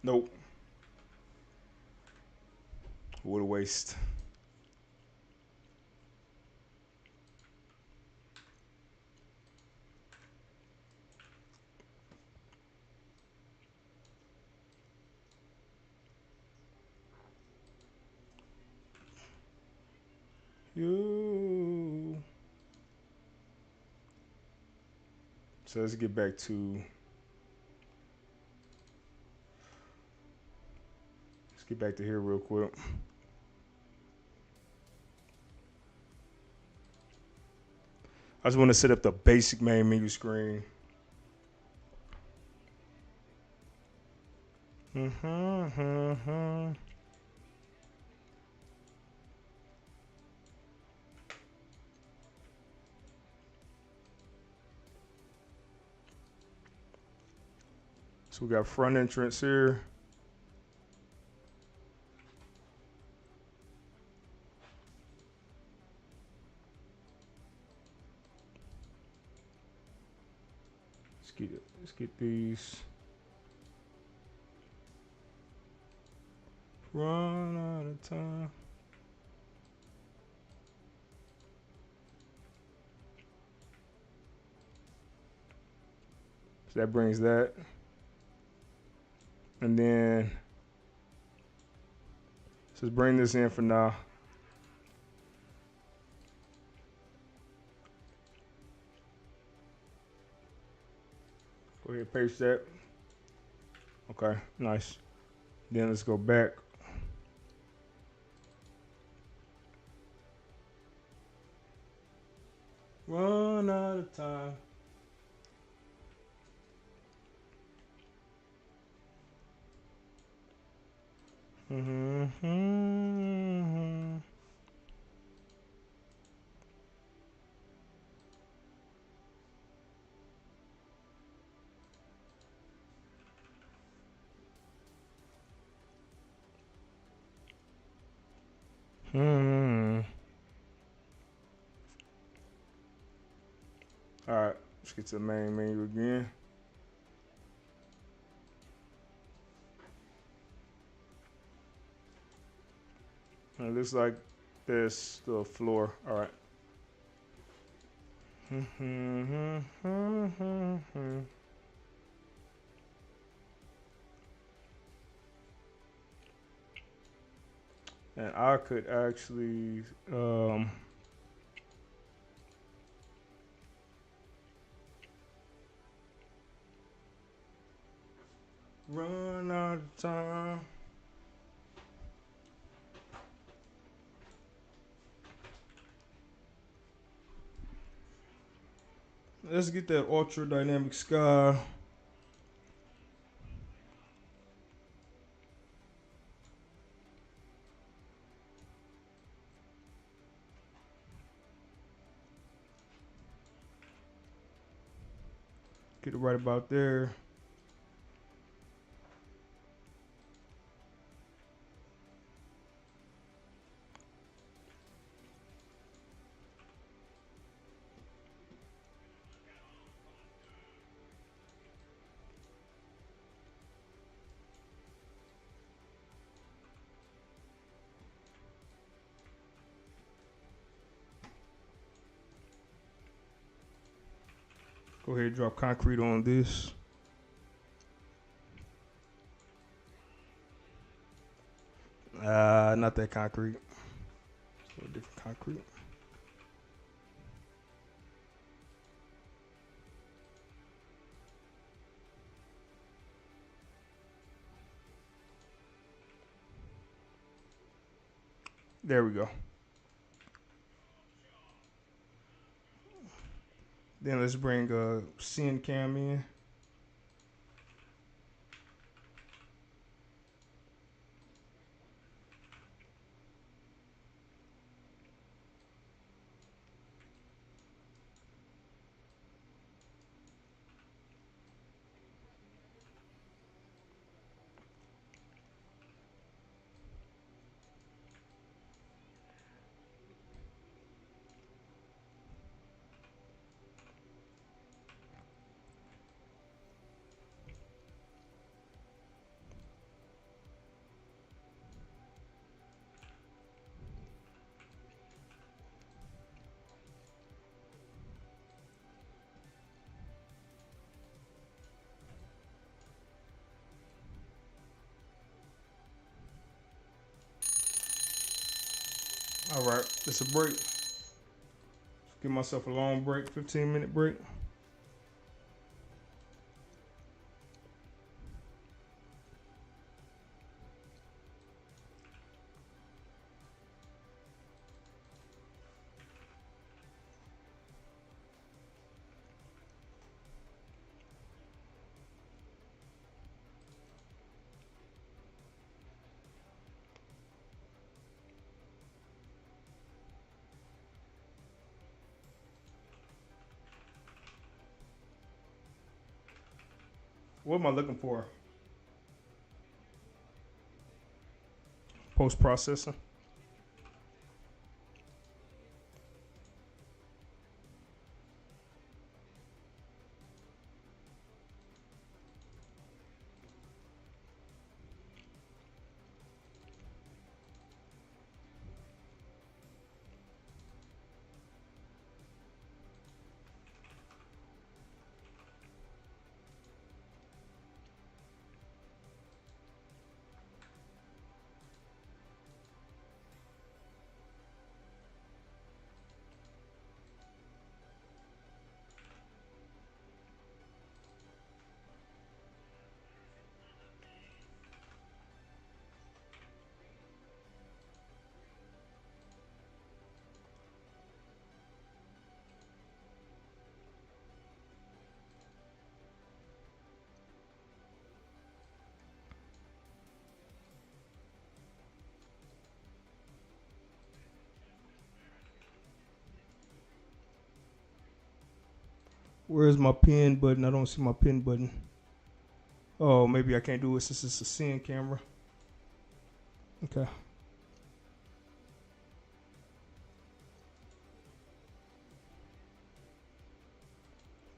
Nope. What a waste. You. So let's get back to. Let's get back to here real quick. I just want to set up the basic main menu screen. So we got front entrance here. Let's get these. Run out of time. So that brings that. And then, so let's bring this in for now. Go ahead, paste that. Okay, nice. Then let's go back. Run out of time. Hmm. All right, let's get to the main menu again. It looks like there's the floor. All right. And I could actually run out of time. Let's get that ultra dynamic sky. Get it right about there. Go ahead and drop concrete on this. Not that concrete. A different concrete. There we go. Then let's bring Sin Cam in. All right, it's a break. Give myself a long break, 15-minute break. What am I looking for? Post processing. Where's my pin button? I don't see my pin button. Oh, maybe I can't do it since it's a Sin camera. Okay.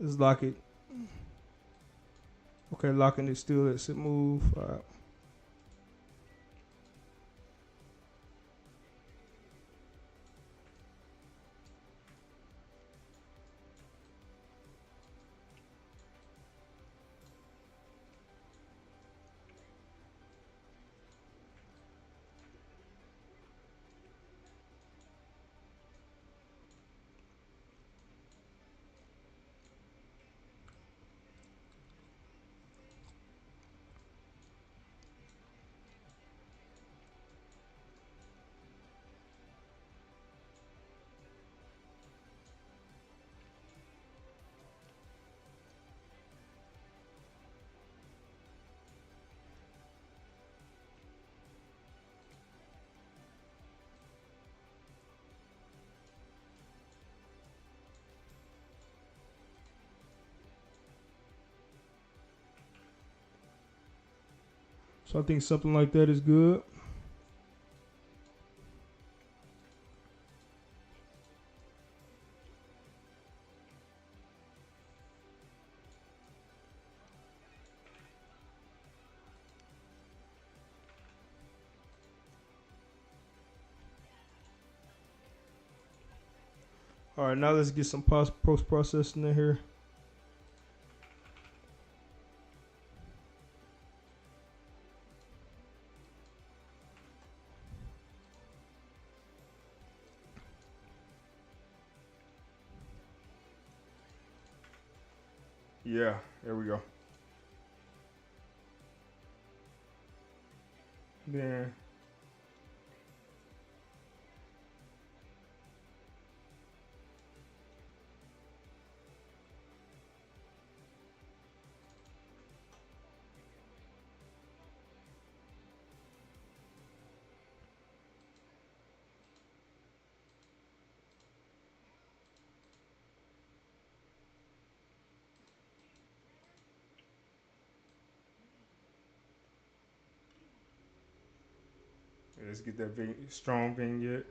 Let's lock it. Okay, locking it still. Let's it move. All right. So I think something like that is good. All right, now let's get some post processing in here. Yeah, there we go. Then let's get that strong vignette.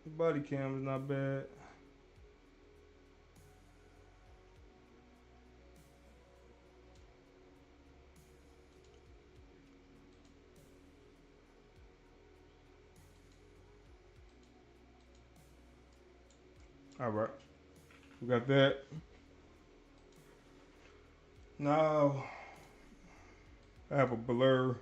The body cam is not bad. All right, we got that. Now I have a blur.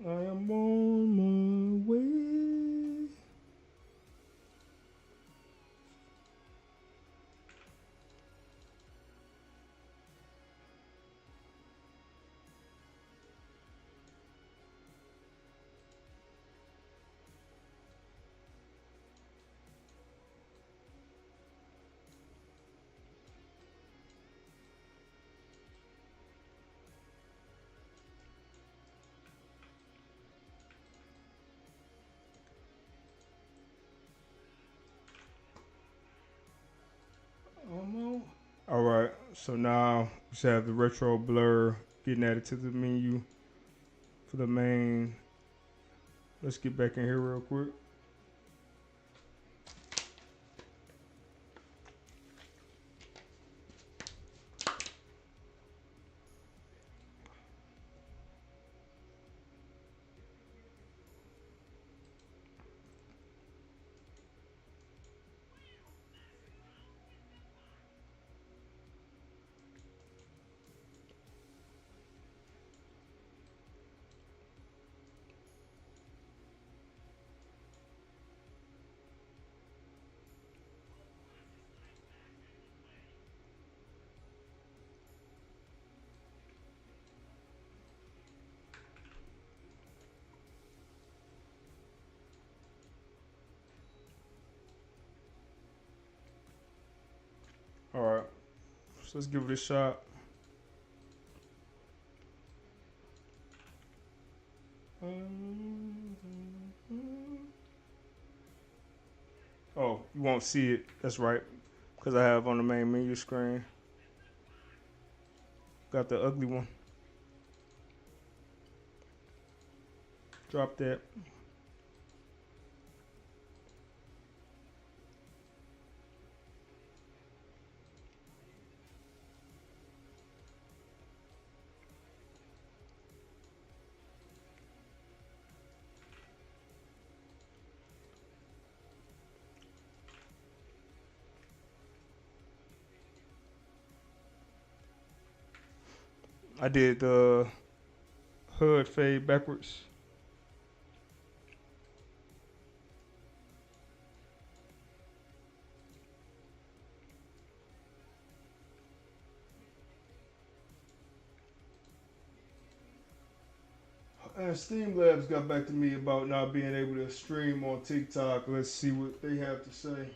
I am on my way. Almost. All right, so now we should have the retro blur getting added to the menu for the main. Let's get back in here real quick. All right, so let's give it a shot. Oh, you won't see it. That's right, because I have on the main menu screen. Got the ugly one. Drop that. I did the HUD fade backwards. And Steam Labs got back to me about not being able to stream on TikTok. Let's see what they have to say.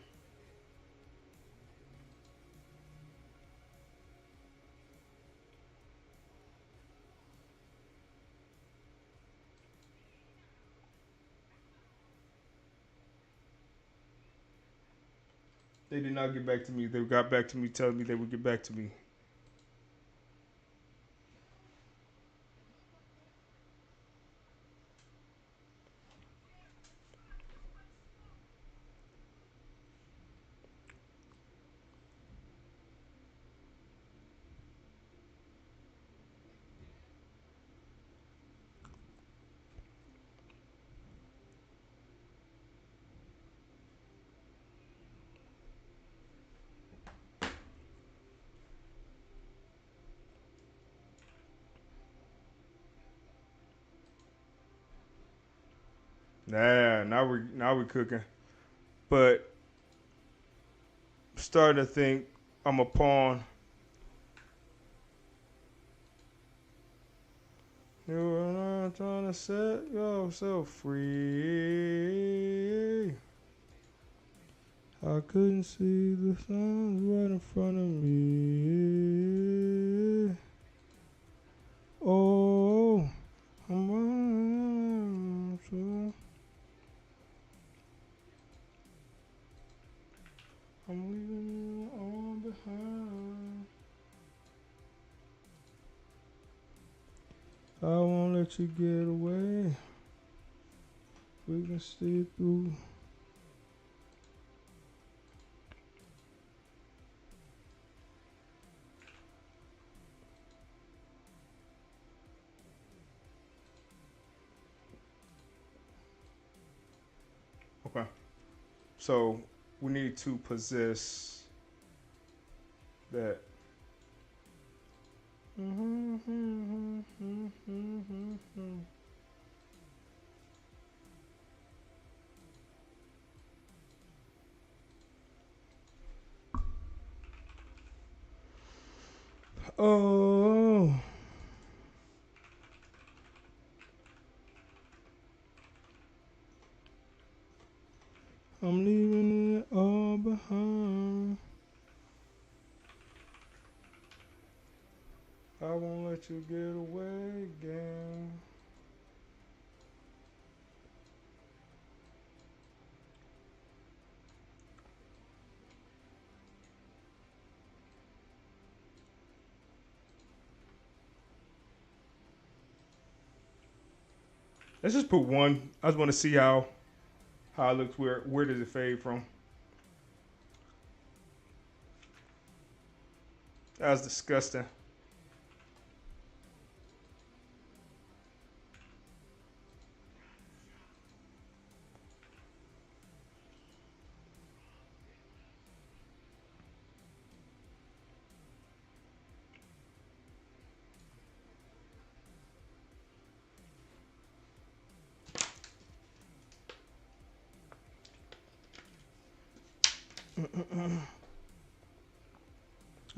They did not get back to me. They got back to me telling me they would get back to me. Nah, now we cooking. But I'm starting to think I'm a pawn. You're not trying to set yourself free. I couldn't see the sun right in front of me. Oh, I'm so I'm leaving you all behind. I won't let you get away. We can stay through. Okay. So we need to possess that. Oh, I'm leaving it all behind. I won't let you get away again. Let's just put one. I just want to see how it looks. Where does it fade from? That was disgusting.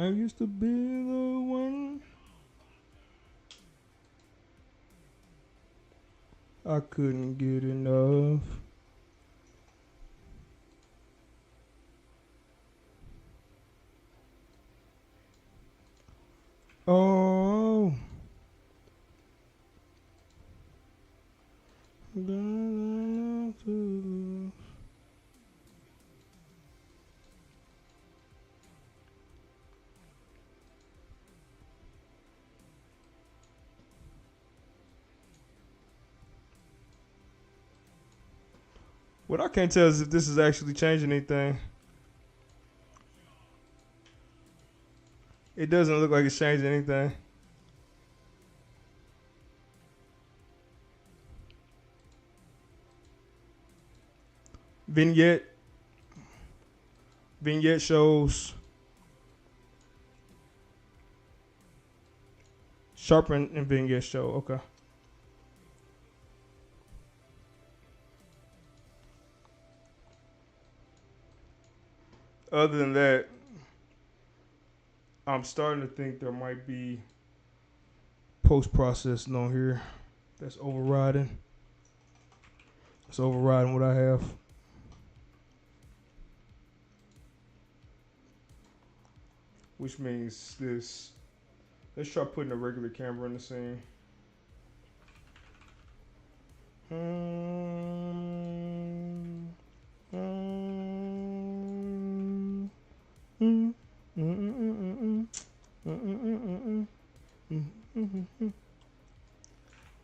I used to be the one. I couldn't get enough. Oh. What I can't tell is if this is actually changing anything. It doesn't look like it's changing anything. Vignette. Vignette shows sharpen and vignette show. Okay. Other than that, I'm starting to think there might be post processing on here that's overriding. It's overriding what I have. Which means this. Let's try putting a regular camera in the scene.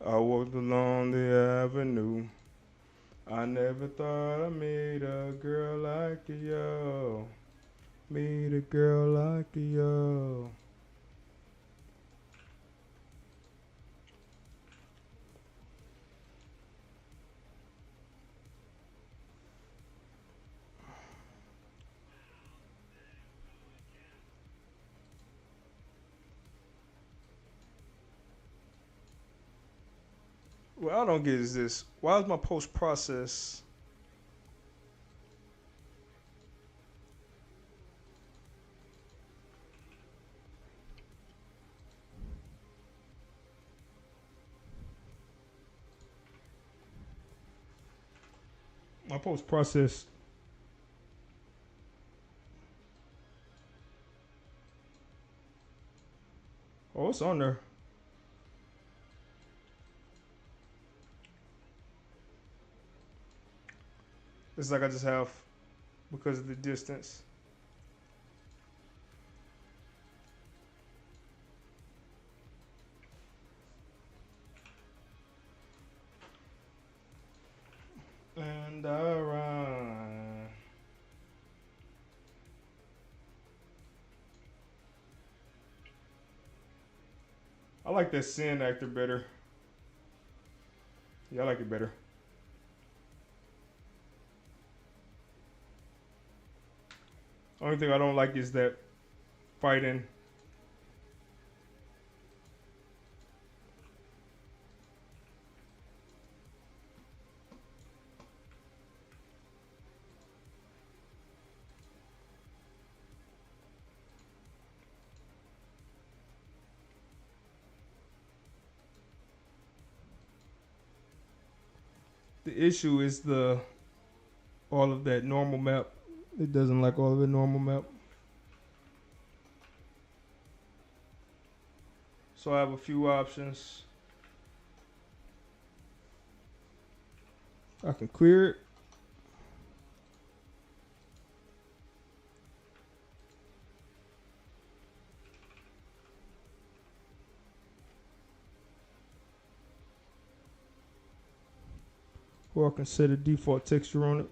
I walked along the avenue. I never thought I made a girl like you. Meet a girl like you. What I don't get is this. Why is my post process? My post process. Oh, it's on there. It's like I just have because of the distance. And I run. I like that sin actor better. Yeah, I like it better. Only thing I don't like is that fighting. The issue is the all of that normal map. It doesn't like all of the normal map. So I have a few options. I can clear it. Or I can set a default texture on it.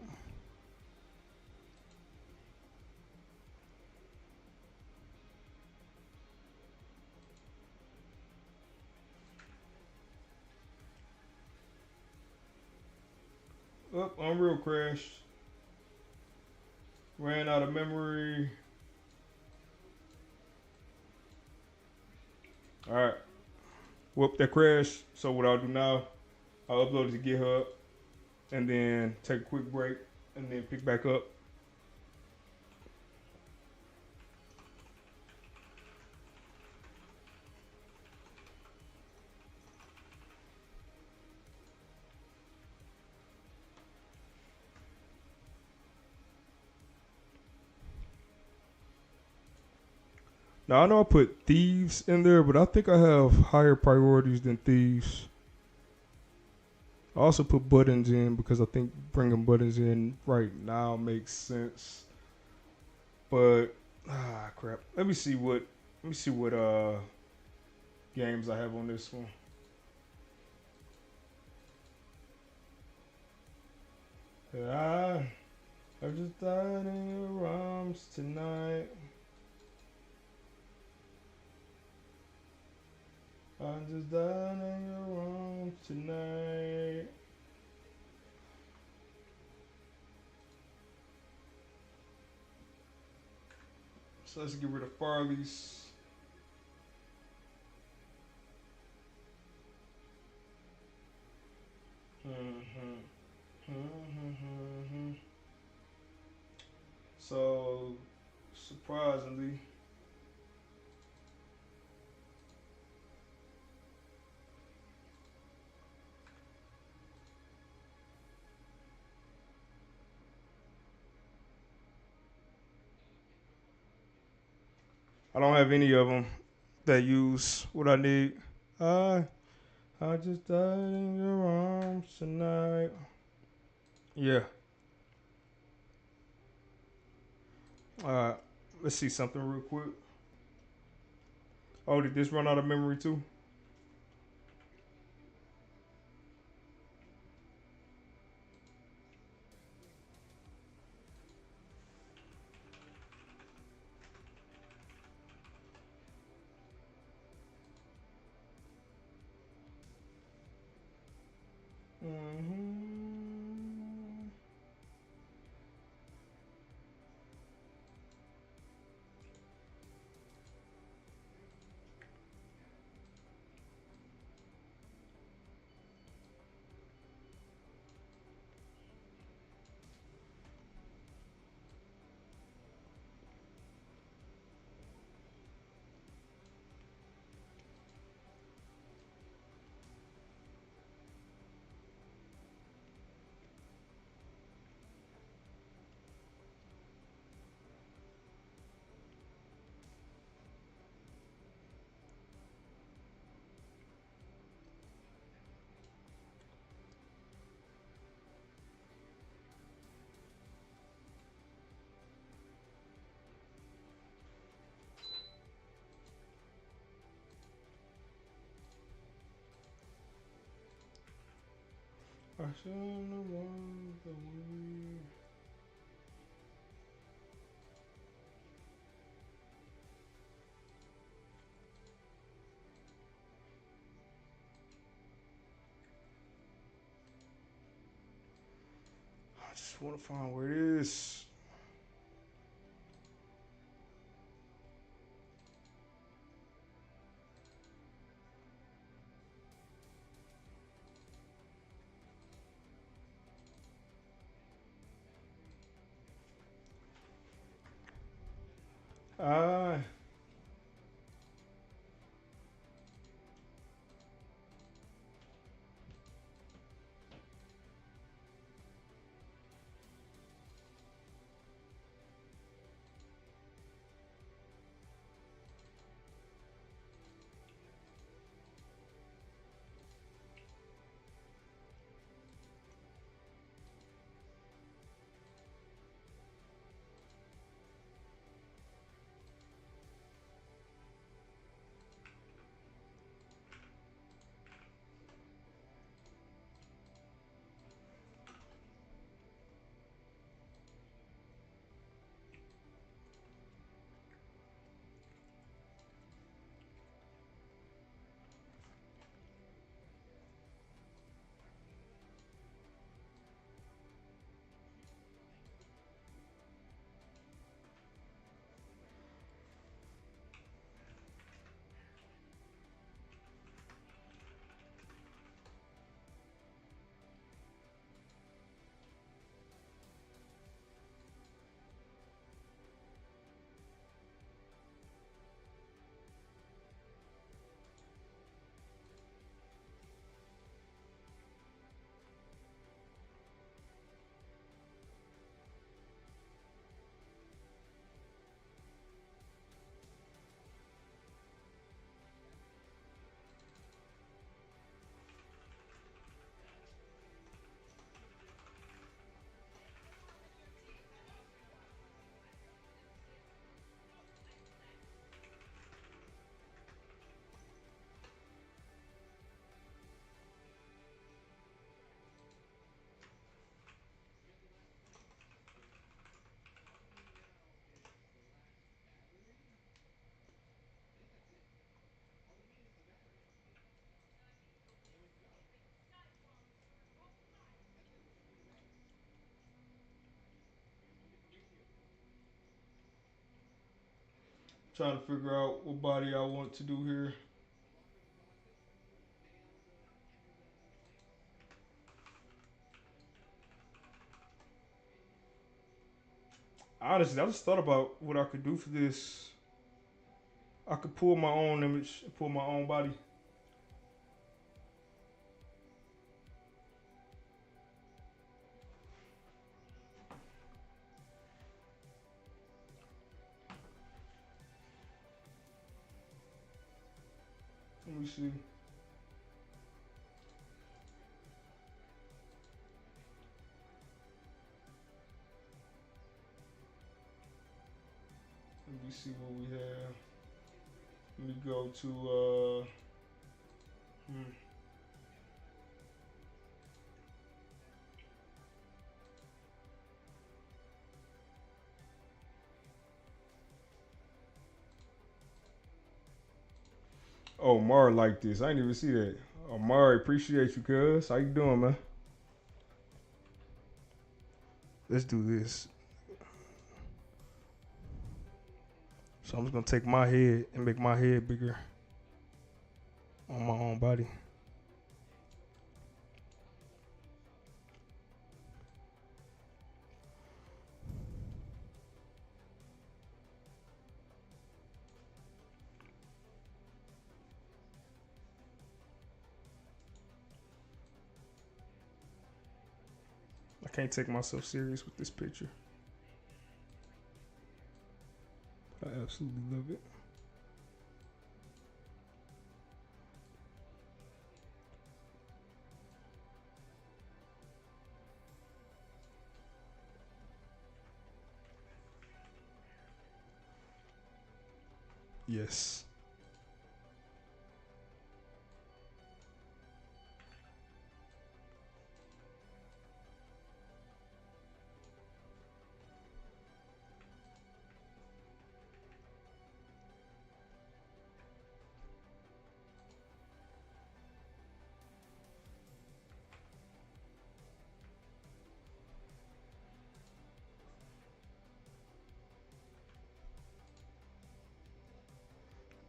Oh, Unreal crashed. Ran out of memory. Alright. Whoop, that crashed. So what I'll do now, I'll upload it to GitHub and then take a quick break and then pick back up. Now I know I put thieves in there, but I think I have higher priorities than thieves. I also put buttons in because I think bringing buttons in right now makes sense. But crap. Let me see what games I have on this one. I just died in your arms tonight. I just died in your arms tonight. So let's get rid of Farley's. Mm-hmm. Mm-hmm. So surprisingly, I don't have any of them that use what I need. I I just died in your arms tonight. Yeah. Let's see something real quick. Oh, did this run out of memory too? Mm-hmm. I shouldn't have walked away. I just want to find where it is. Ah, Trying to figure out what body I want to do here. Honestly, I just thought about what I could do for this. I could pull my own image, pull my own body. Let me see. Let me see what we have. Let me go to Oh, Mar like this. I didn't even see that. Oh, Mar, appreciate you, cuz. How you doing, man? Let's do this. So I'm just gonna take my head and make my head bigger on my own body. I can't take myself serious with this picture. I absolutely love it. Yes.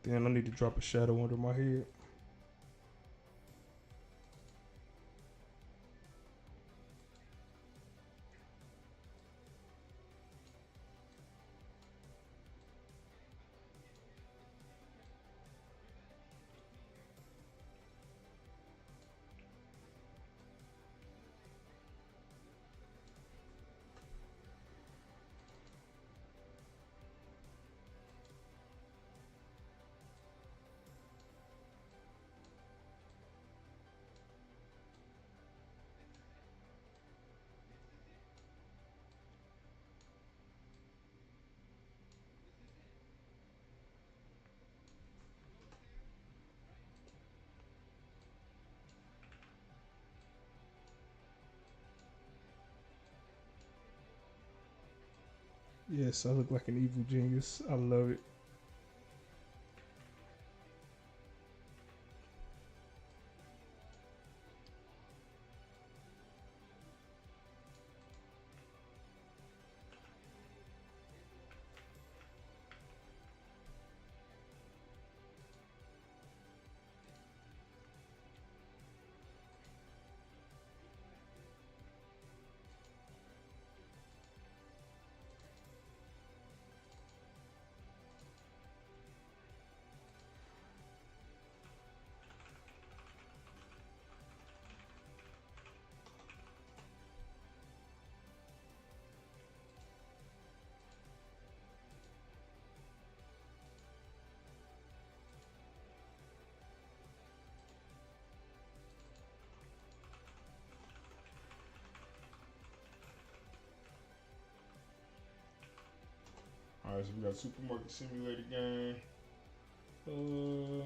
Then I need to drop a shadow under my head. Yes, I look like an evil genius. I love it. All right, so we got Supermarket Simulator game. Uh,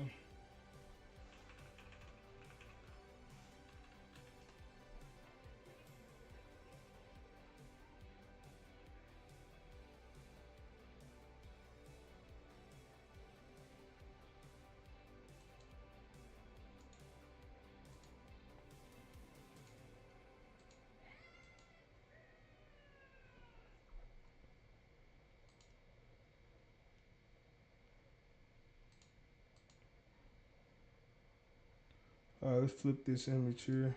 Let's flip this image here.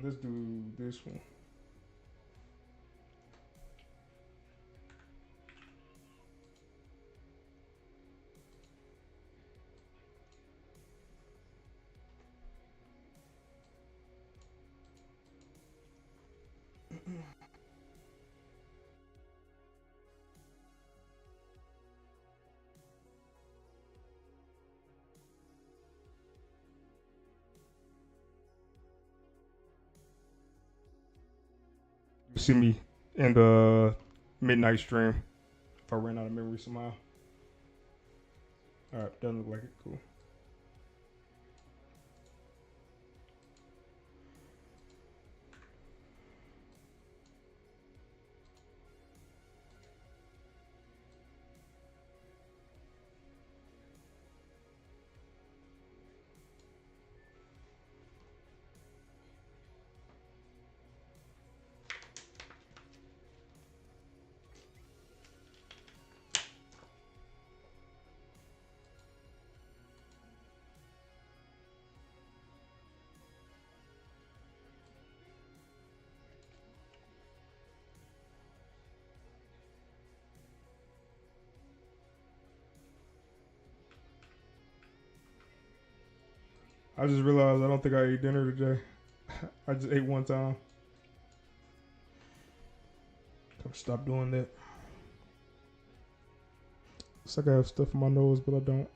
Let's do this one. You see me in the midnight stream if I ran out of memory somehow. All right, doesn't look like it. Cool. I just realized I don't think I ate dinner today. I just ate one time. Gotta stop doing that. Looks like I have stuff in my nose, but I don't.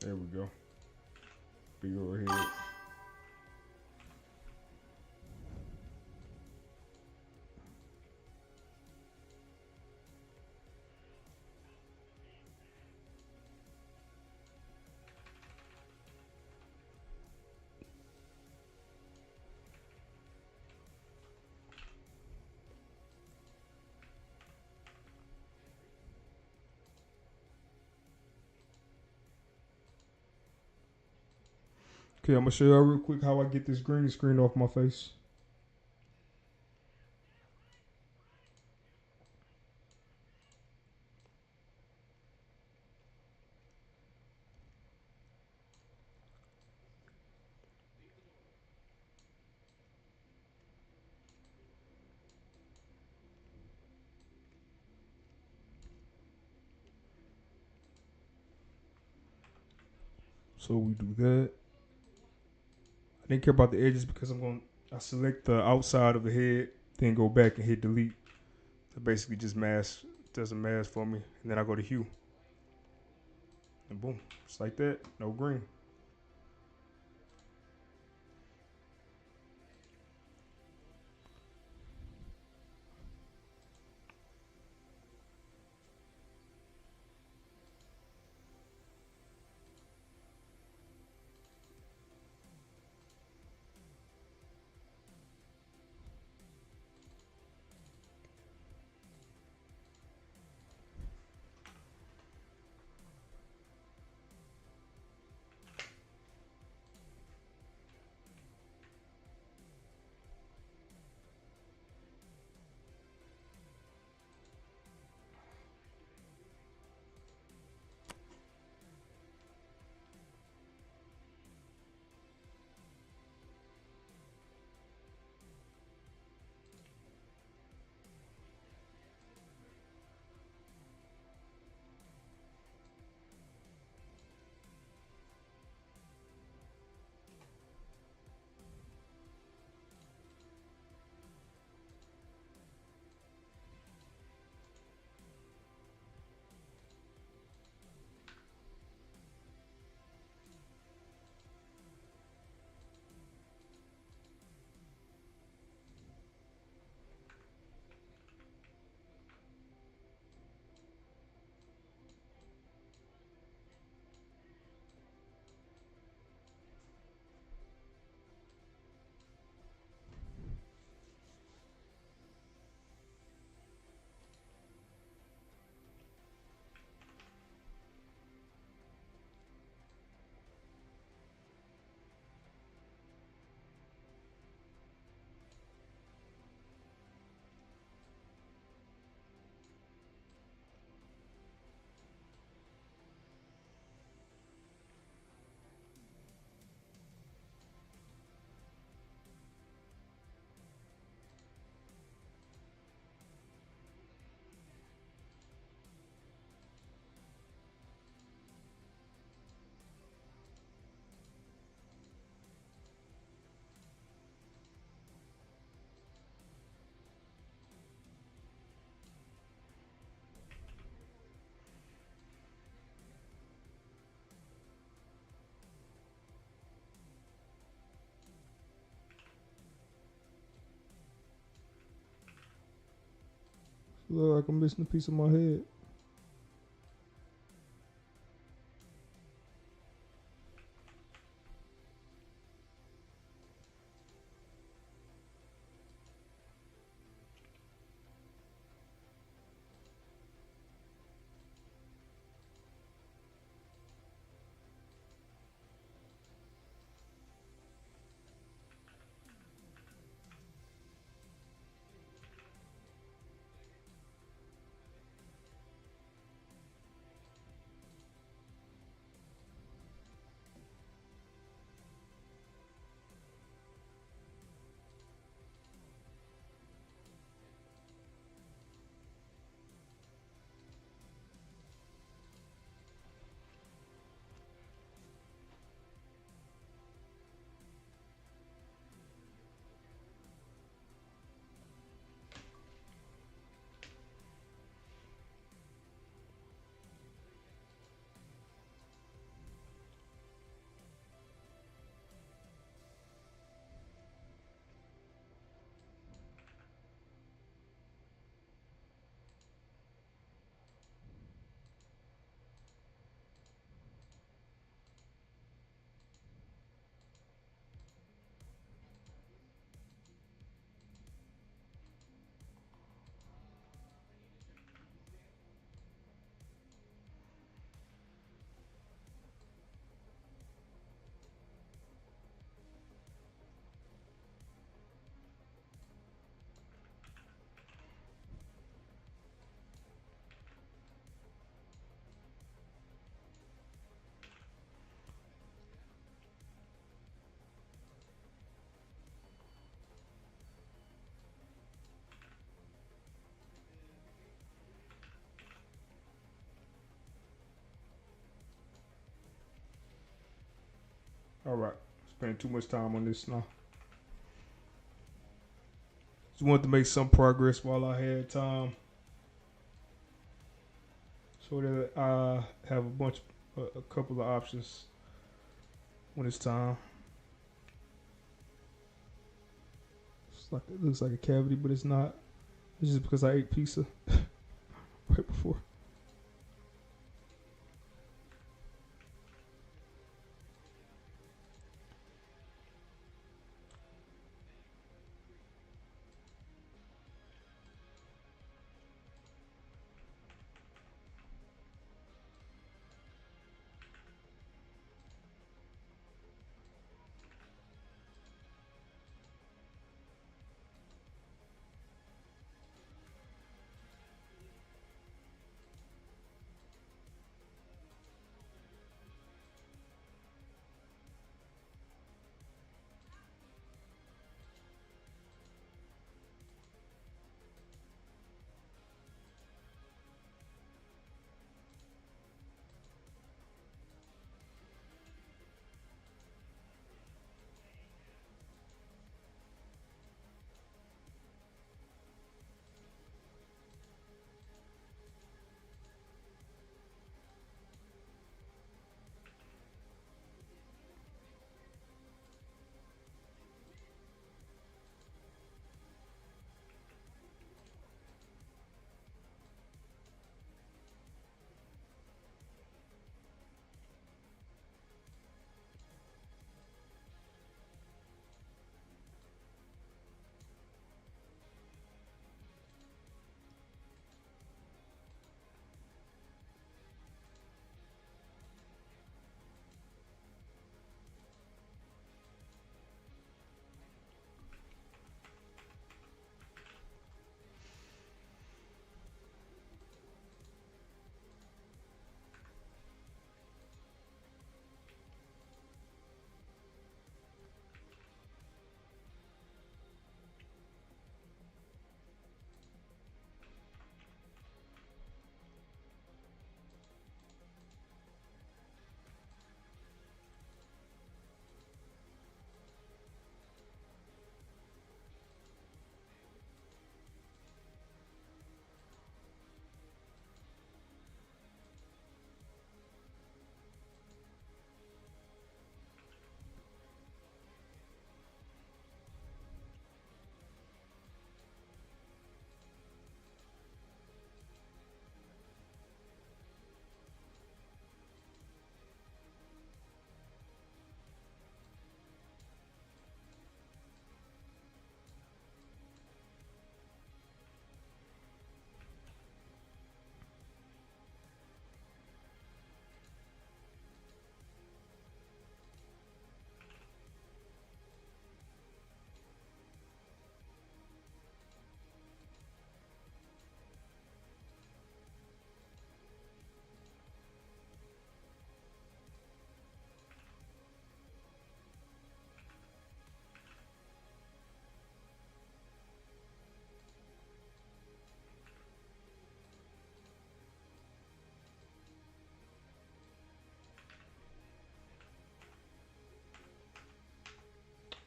There we go. Big overhead. Okay, I'm gonna show y'all real quick how I get this green screen off my face. So we do that. I didn't care about the edges because I select the outside of the head, then go back and hit delete. So basically just does a mask for me. And then I go to hue. And boom, just like that, no green. Look like I'm missing a piece of my head. All right. Spending too much time on this now. Just wanted to make some progress while I had time, so that I have a couple of options when it's time. It looks like a cavity, but it's not. It's just because I ate pizza right before.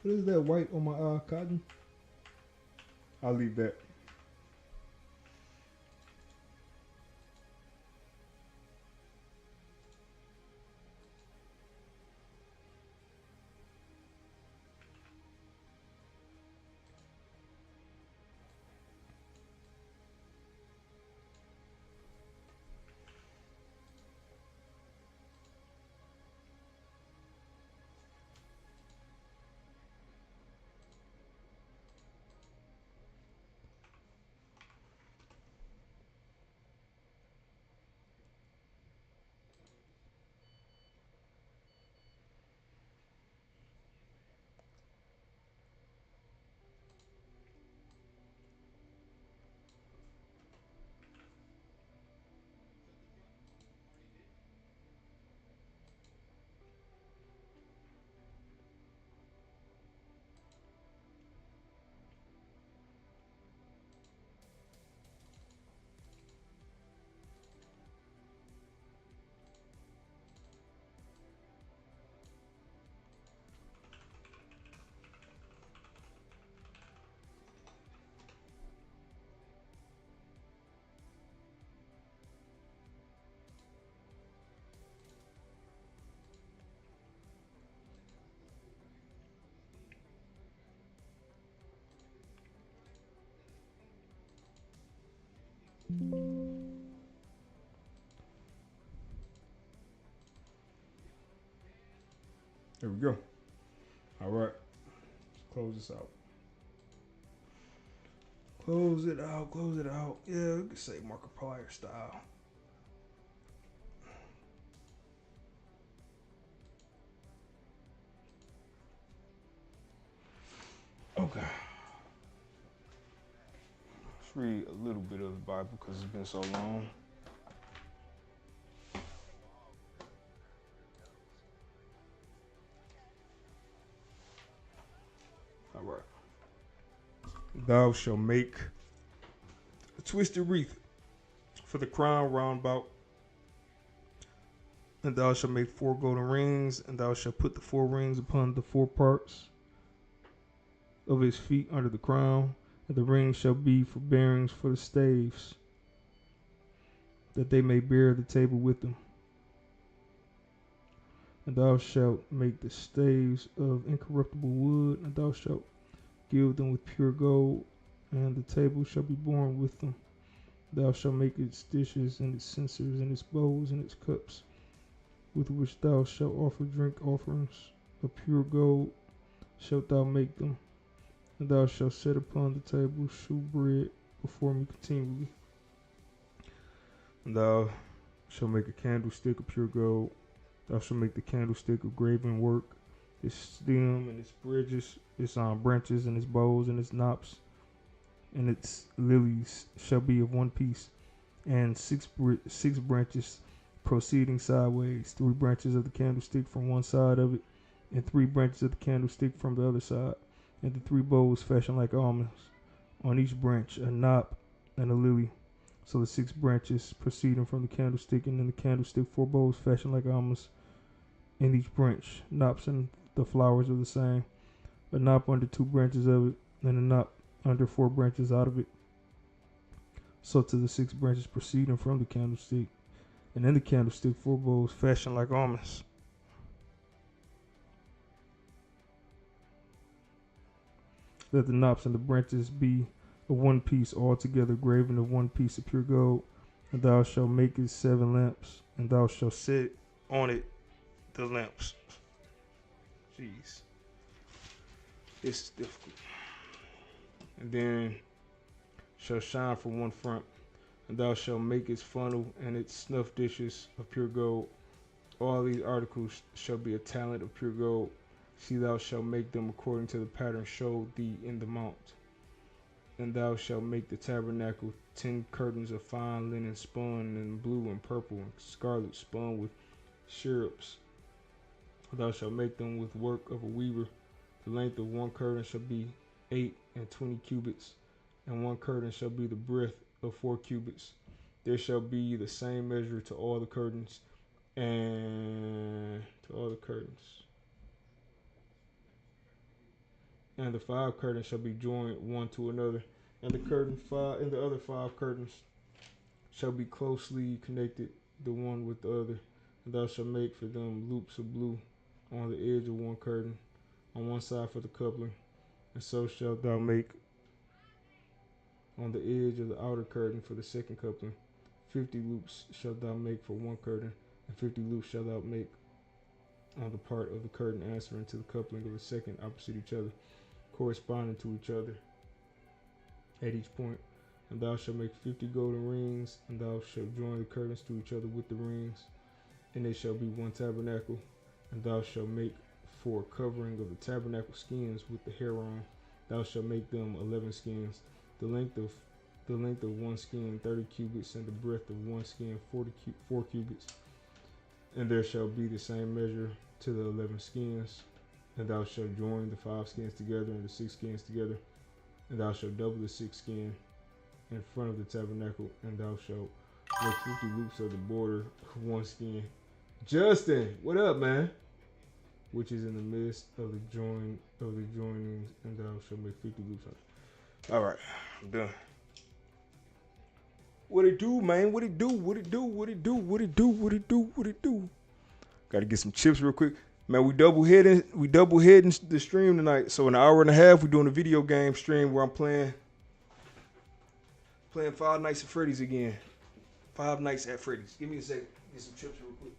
What is that white on my cotton? I'll leave that. There we go. All right. Close this out. Close it out. Close it out. Yeah, we could say Markiplier style. Okay. Let's read a little bit of the Bible because it's been so long. All right. Thou shalt make a twisted wreath for the crown round about, and thou shalt make 4 golden rings, and thou shalt put the 4 rings upon the 4 parts of his feet under the crown, and the rings shall be for bearings for the staves, that they may bear the table with them. And thou shalt make the staves of incorruptible wood, and thou shalt gild them with pure gold, and the table shall be borne with them. Thou shalt make its dishes, and its censers, and its bowls, and its cups, with which thou shalt offer drink offerings. Of pure gold shalt thou make them. And thou shalt set upon the table shewbread before me continually. And thou shalt make a candlestick of pure gold. Thou shalt make the candlestick of graven work, its stem and its bridges, its branches and its bowls and its knops, and its lilies shall be of one piece, and six branches proceeding sideways, 3 branches of the candlestick from one side of it, and 3 branches of the candlestick from the other side, and the 3 bowls fashioned like almonds, on each branch a knop and a lily. So the 6 branches proceeding from the candlestick, and in the candlestick 4 bowls fashioned like almonds, in each branch knops and the flowers of the same, a knop under 2 branches of it, and a knop under 4 branches out of it. So to the 6 branches proceeding from the candlestick, and in the candlestick 4 bowls fashioned like almonds. Let the knops and the branches be of one piece, all together graven of one piece of pure gold. And thou shalt make it 7 lamps, and thou shalt set on it the lamps. Jeez. This is difficult. And then shall shine from one front, and thou shalt make its funnel and its snuff dishes of pure gold. All these articles shall be a talent of pure gold. See, thou shalt make them according to the pattern showed thee in the mount. And thou shalt make the tabernacle 10 curtains of fine linen spun in blue and purple and scarlet, spun with cherubs. Thou shalt make them with work of a weaver. The length of one curtain shall be 8 and 20 cubits, and one curtain shall be the breadth of 4 cubits. There shall be the same measure to all the curtains, and and the 5 curtains shall be joined one to another, and the other 5 curtains shall be closely connected the one with the other. And thou shalt make for them loops of blue on the edge of one curtain, on one side for the coupling, and so shalt thou make on the edge of the outer curtain for the second coupling. 50 loops shalt thou make for one curtain, and 50 loops shalt thou make on the part of the curtain answering to the coupling of the second opposite each other, corresponding to each other at each point. And thou shalt make 50 golden rings, and thou shalt join the curtains to each other with the rings, and they shall be one tabernacle. And thou shalt make for a covering of the tabernacle skins with the hair on. Thou shalt make them 11 skins. The length of one skin 30 cubits, and the breadth of one skin 4 cubits. And there shall be the same measure to the 11 skins. And thou shalt join the 5 skins together and the 6 skins together. And thou shalt double the 6 skin in front of the tabernacle, and thou shalt make 50 loops of the border of one skin. Justin, what up, man? Which is in the midst of the joinings, and thou shalt make 50 loops on it. All right, I'm done. What it do, man? What it do? What it do? What it do? What it do? What it do? What it do? Got to get some chips real quick. Man, we double hitting the stream tonight. So in an hour and a half, we're doing a video game stream where I'm playing Five Nights at Freddy's again. 5 Nights at Freddy's. Give me a second. Get some chips real quick.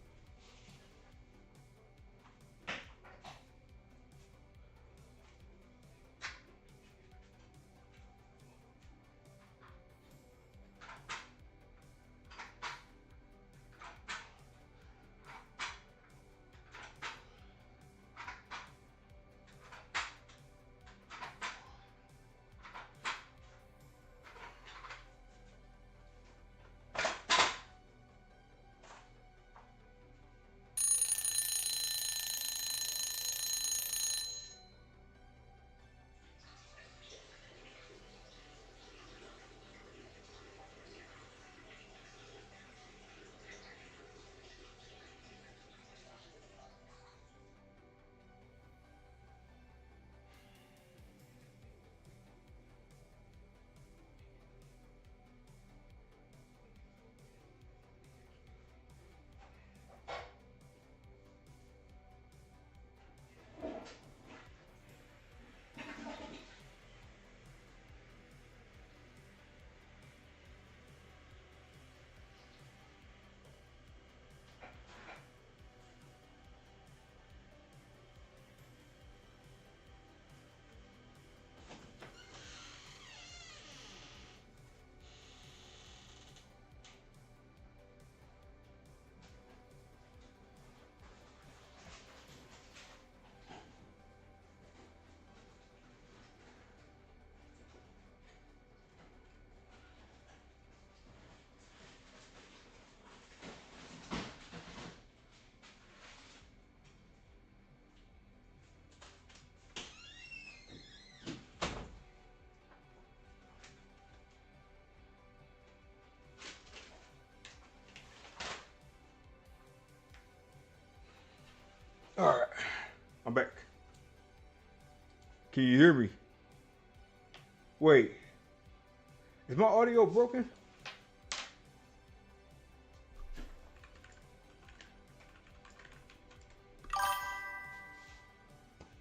Can you hear me? Wait, is my audio broken?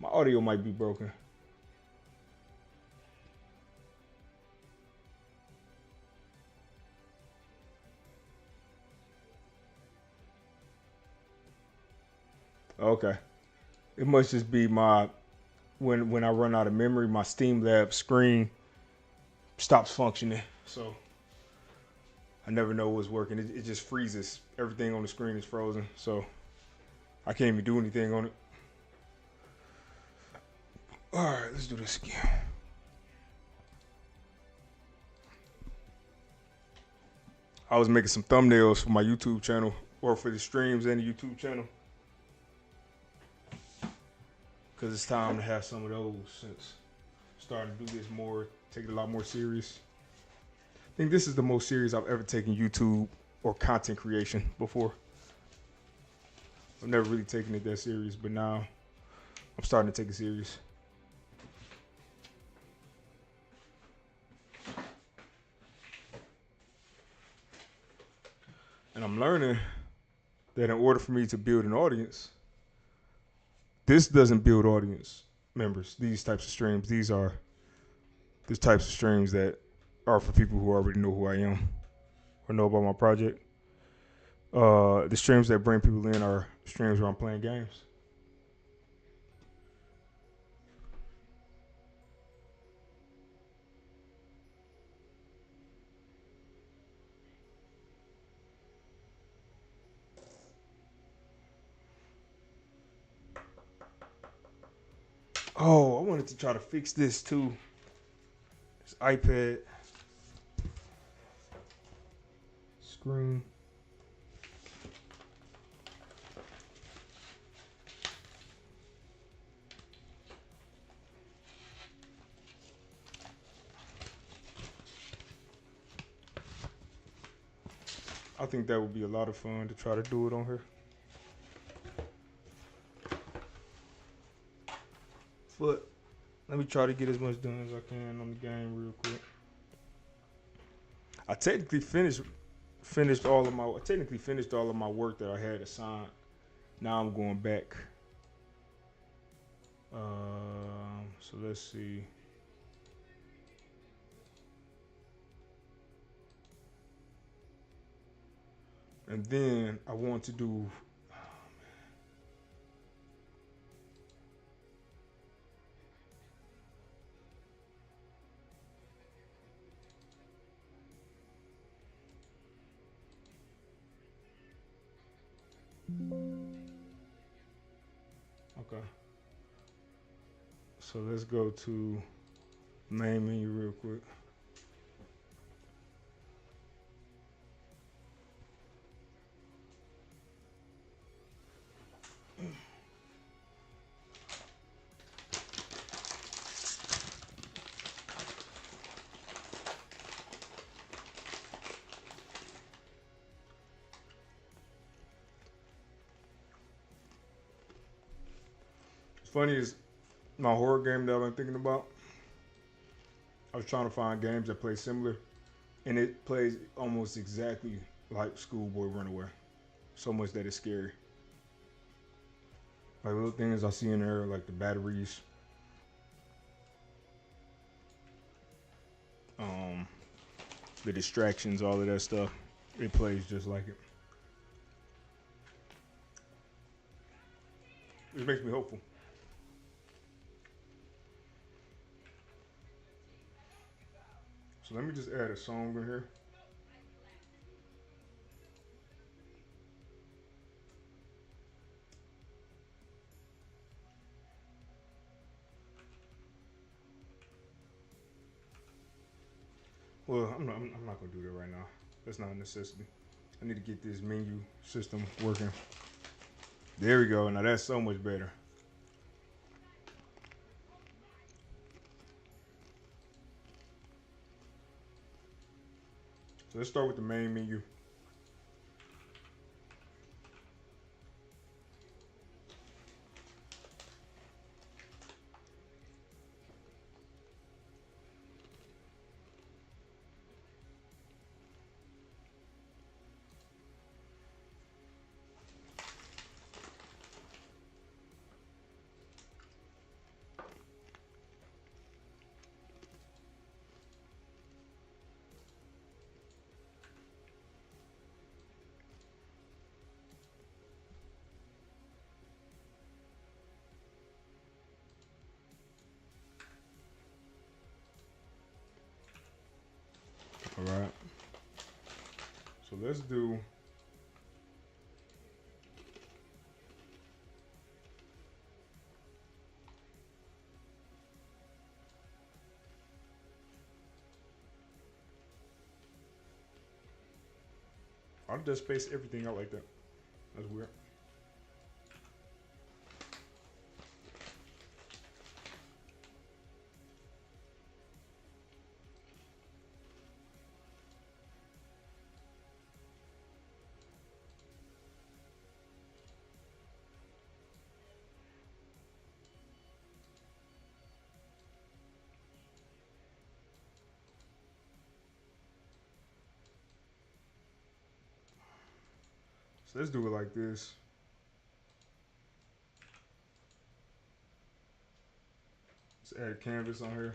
My audio might be broken. Okay. It must just be my when I run out of memory, my Steam Lab screen stops functioning. So I never know what's working. It just freezes. Everything on the screen is frozen. So I can't even do anything on it. All right, let's do this again. I was making some thumbnails for my YouTube channel, or for the streams and the YouTube channel, because it's time to have some of those since I'm starting to do this more, take it a lot more serious. I think this is the most serious I've ever taken YouTube or content creation before. I've never really taken it that serious, but now I'm starting to take it serious. And I'm learning that in order for me to build an audience, this doesn't build audience members. These types of streams, these are the types of streams that are for people who already know who I am or know about my project. The streams that bring people in are streams where I'm playing games. Oh, I wanted to try to fix this too. This iPad screen. I think that would be a lot of fun to try to do it on here. But let me try to get as much done as I can on the game real quick. I technically finished all of my work that I had assigned. Now I'm going back. So let's see. And then I want to do. Okay. So let's go to main menu real quick. Funny is my horror game that I've been thinking about. I was trying to find games that play similar, and it plays almost exactly like Schoolboy Runaway. So much that it's scary. Like little things I see in there, like the batteries, the distractions, all of that stuff. It plays just like it. It makes me hopeful. So let me just add a song in here. Well, I'm not gonna do that right now. That's not a necessity. I need to get this menu system working. There we go. Now that's so much better. So let's start with the main menu. All right. So let's do. I'll just space everything out like that. That's weird. So let's do it like this. Let's add a canvas on here.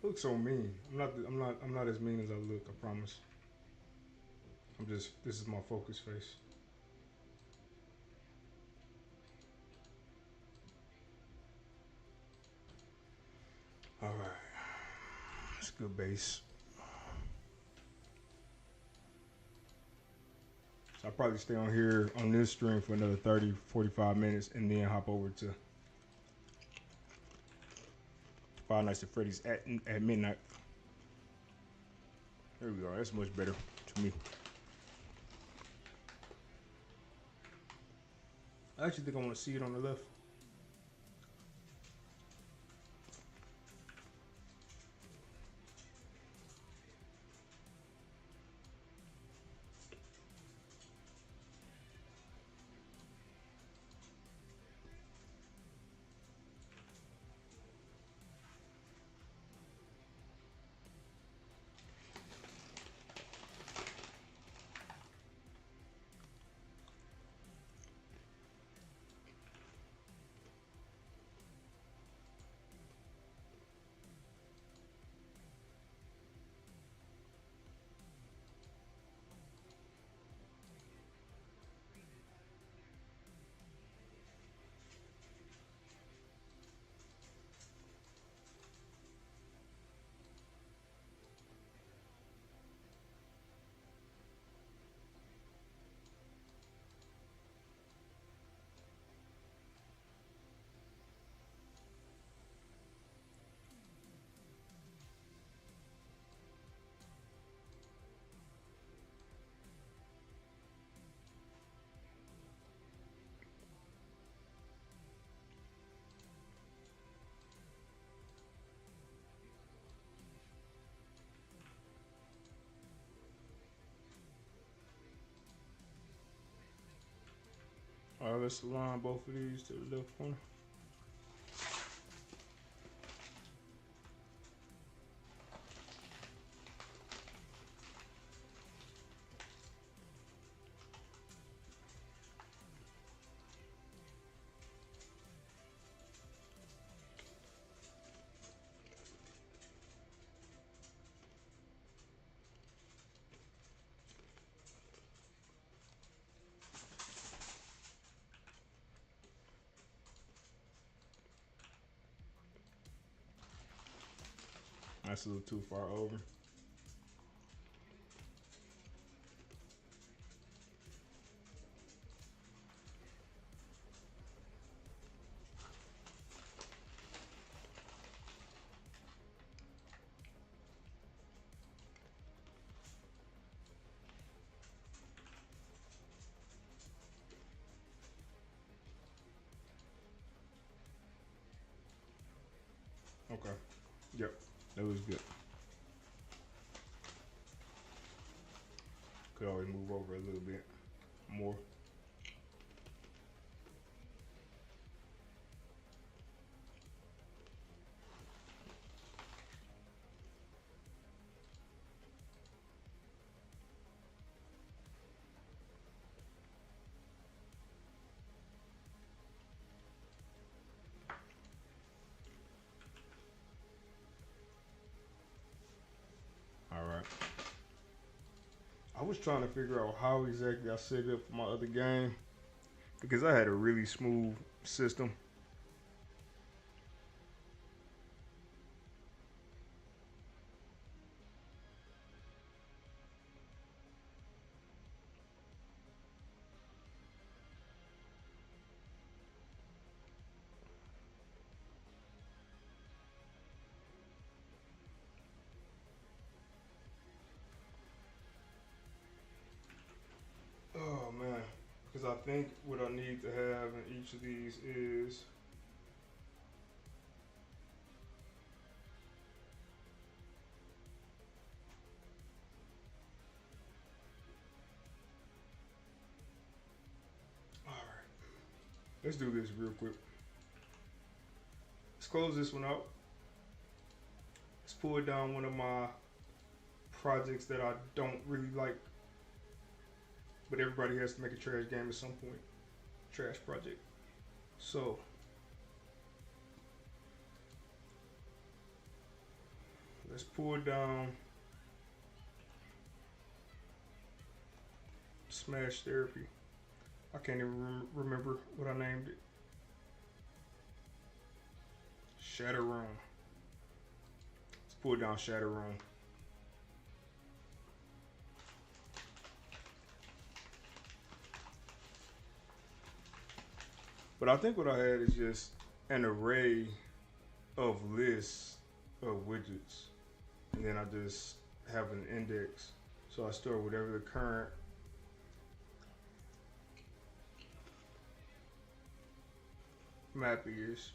I look so mean. I'm not as mean as I look. I promise. I'm just. This is my focus face. All right. That's a good base. So I'll probably stay on here on this stream for another 30, 45 minutes and then hop over to Five Nights at Freddy's at midnight. There we go. That's much better to me. I actually think I want to see it on the left. All right, let's align both of these to the left corner. That's a little too far over. Okay. Yep. That was good. Could always move over a little bit more. All right. I was trying to figure out how exactly I set it up for my other game because I had a really smooth system. Oh man, because I think what I need to have in each of these is all right. Let's do this real quick. Let's close this one out. Let's pull down one of my projects that I don't really like, but everybody has to make a trash game at some point. Trash project. So let's pull down Smash Therapy. I can't even remember what I named it. Shatter Room. Let's pull down Shatter Room. But I think what I had is just an array of lists of widgets. And then I just have an index. So I store whatever the current map is.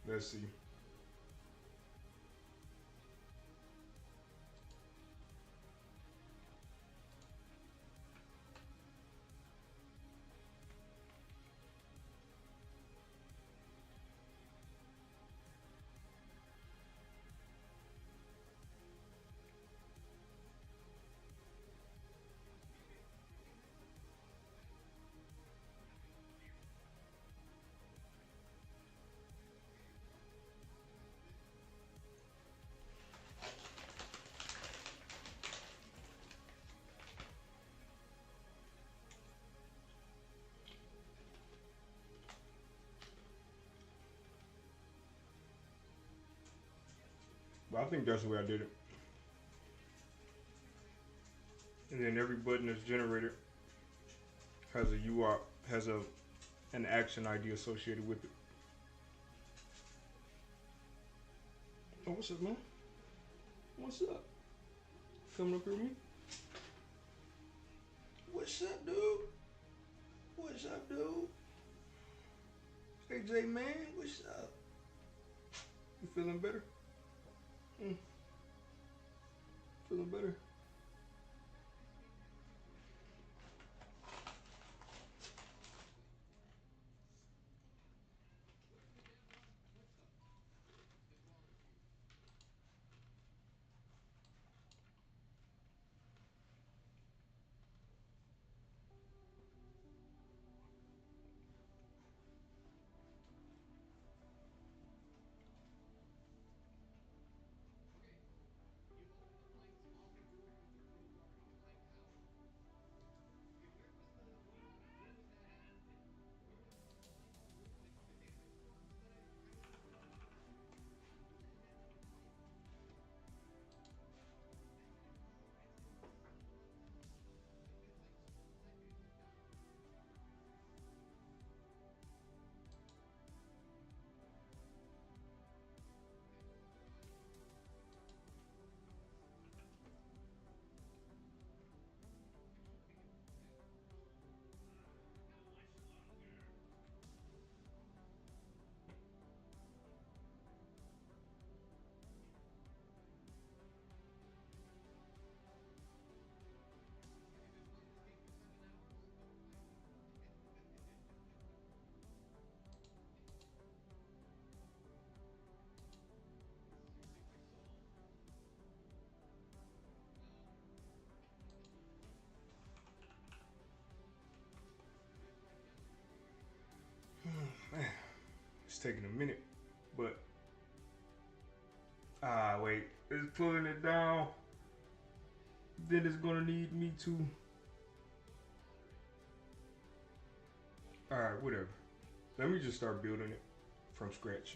Let's see. But I think that's the way I did it. And then every button that's generated has a URL, has an action ID associated with it. Oh, what's up, man? What's up? Coming up here with me? What's up, dude? What's up, dude? AJ, man, what's up? You feeling better? Feeling better? Man, it's taking a minute, but wait, it's pulling it down. Then it's gonna need me to. All right, whatever. Let me just start building it from scratch.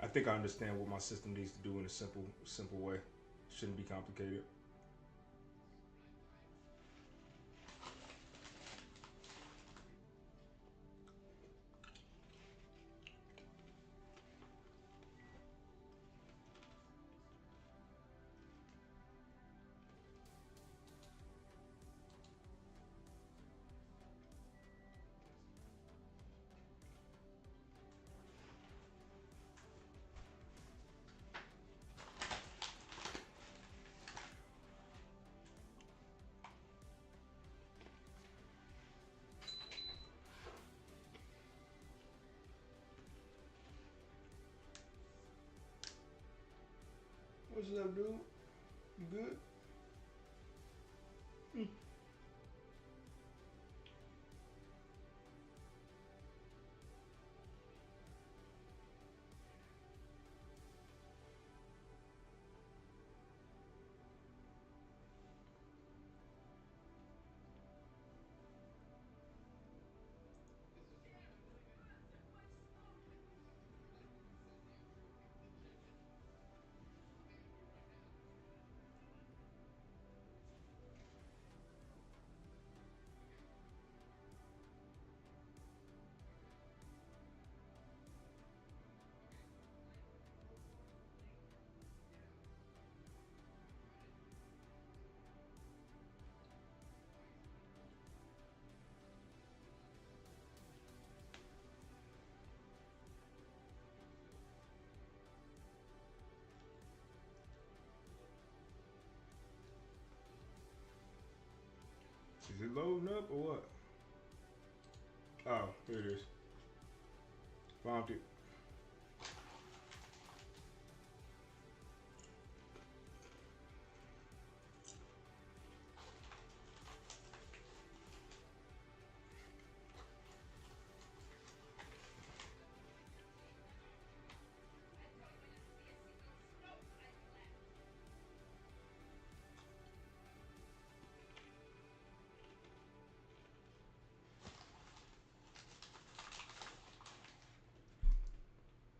I think I understand what my system needs to do in a simple way. Shouldn't be complicated. What's up, dude? You good? Is it loading up or what? Oh, there it is. Found it.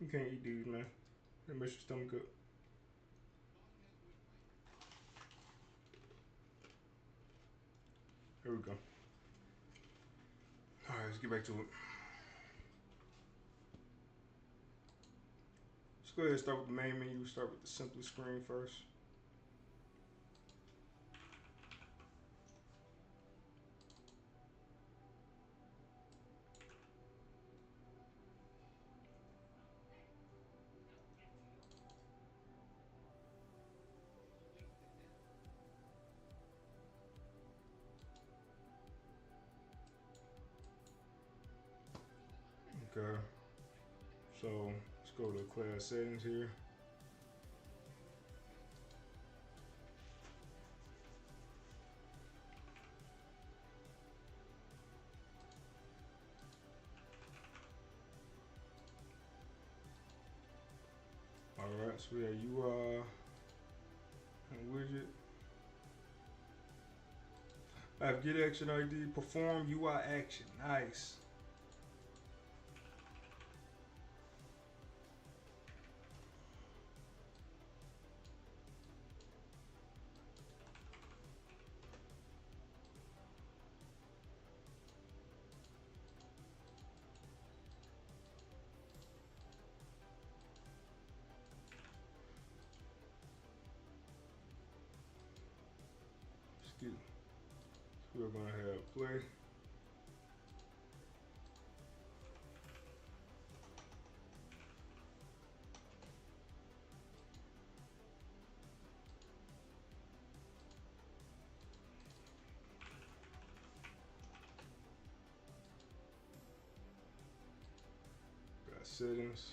You can't eat these, man. And mess your stomach up. Here we go. All right, let's get back to it. Let's go ahead and start with the main menu. Start with the simplest screen first. Okay. So let's go to class settings here. All right, so we have UI and widget. I have get action ID, perform UI action. Nice. Excuse me. So we're gonna have play. Got settings.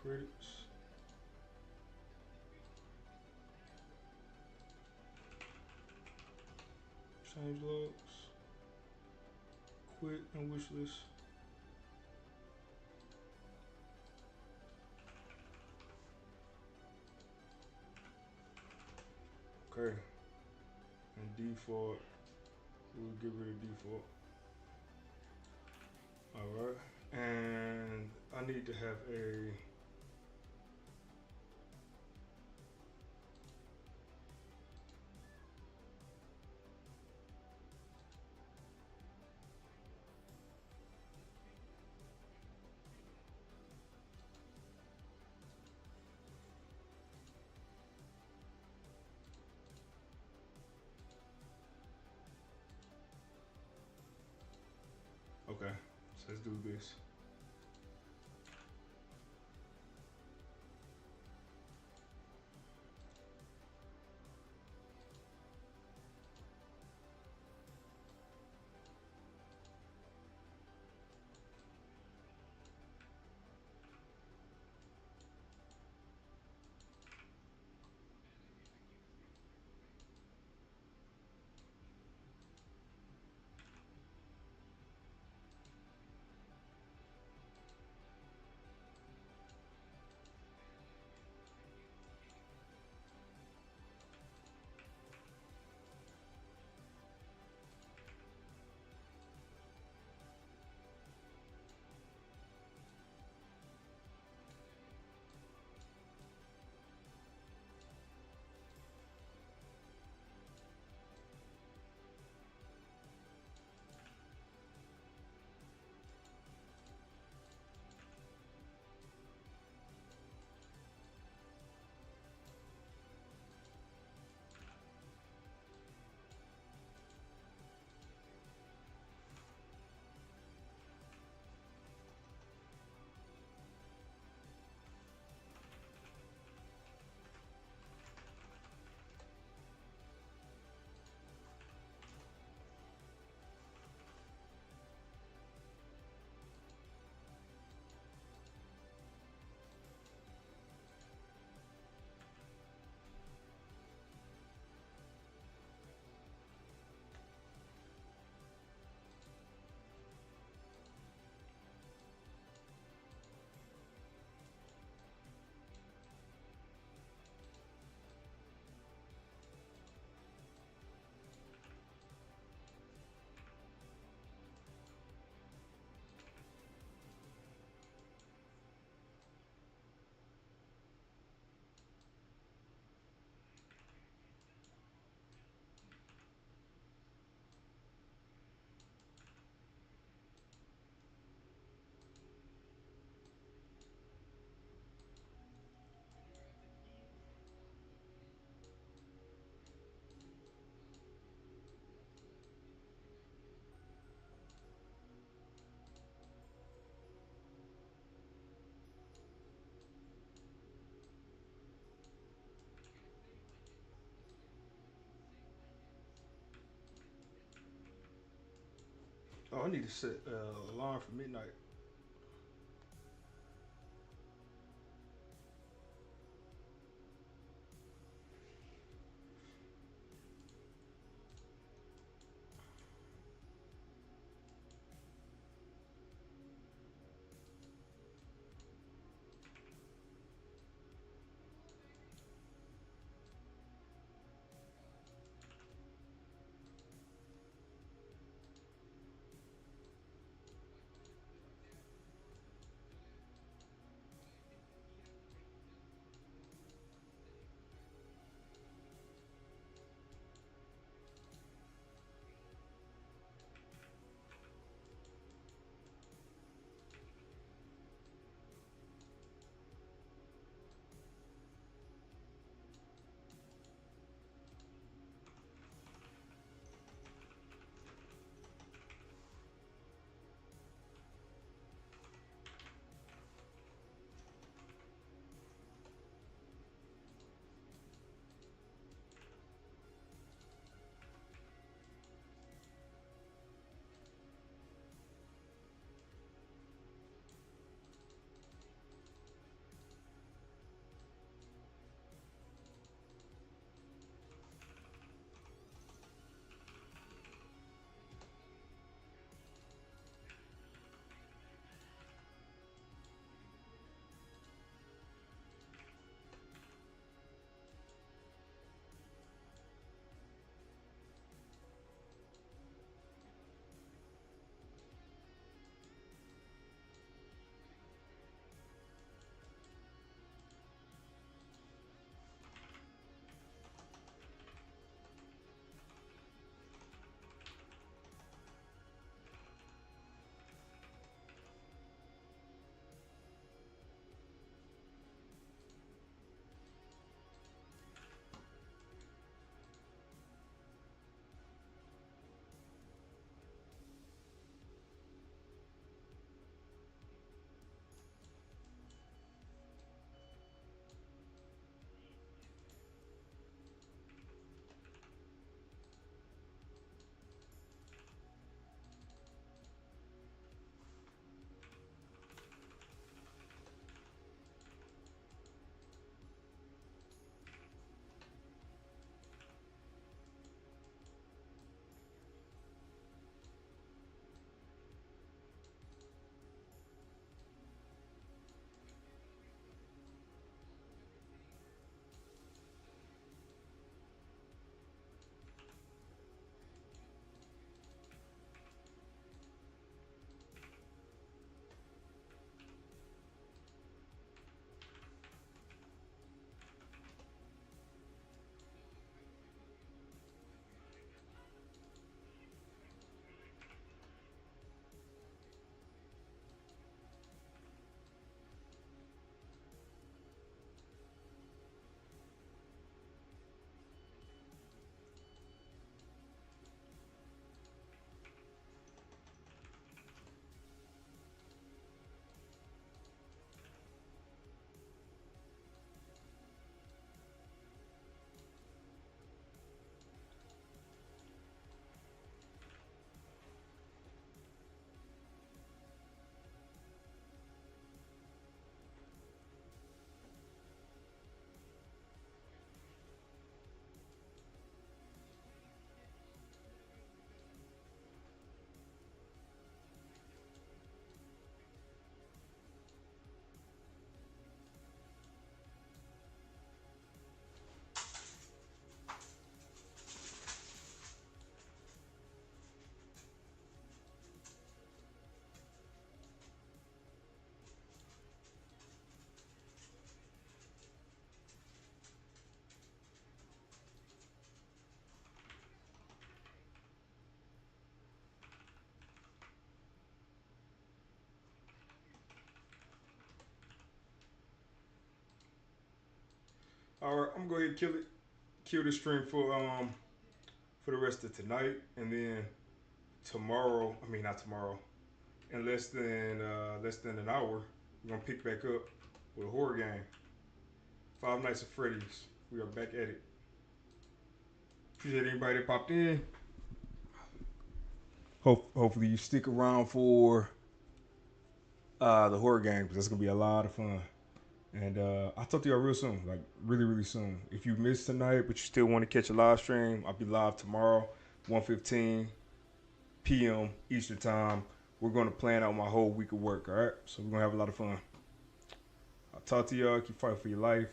Credits. Change logs. Quit and wish list. Okay. And default. We'll get rid of default. Alright. And I need to have a okay, so let's do this. Oh, I need to set alarm for midnight. All right, I'm gonna go ahead and kill this stream for the rest of tonight, and then tomorrow. I mean, not tomorrow. In less than an hour, we're gonna pick back up with a horror game. Five Nights at Freddy's. We are back at it. Appreciate anybody that popped in. Hopefully you stick around for the horror game because that's gonna be a lot of fun. And I'll talk to y'all real soon, like really, really soon. If you missed tonight, but you still want to catch a live stream, I'll be live tomorrow, 1:15 p.m. Eastern Time. We're going to plan out my whole week of work, all right? So we're going to have a lot of fun. I'll talk to y'all. Keep fighting for your life.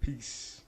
Peace.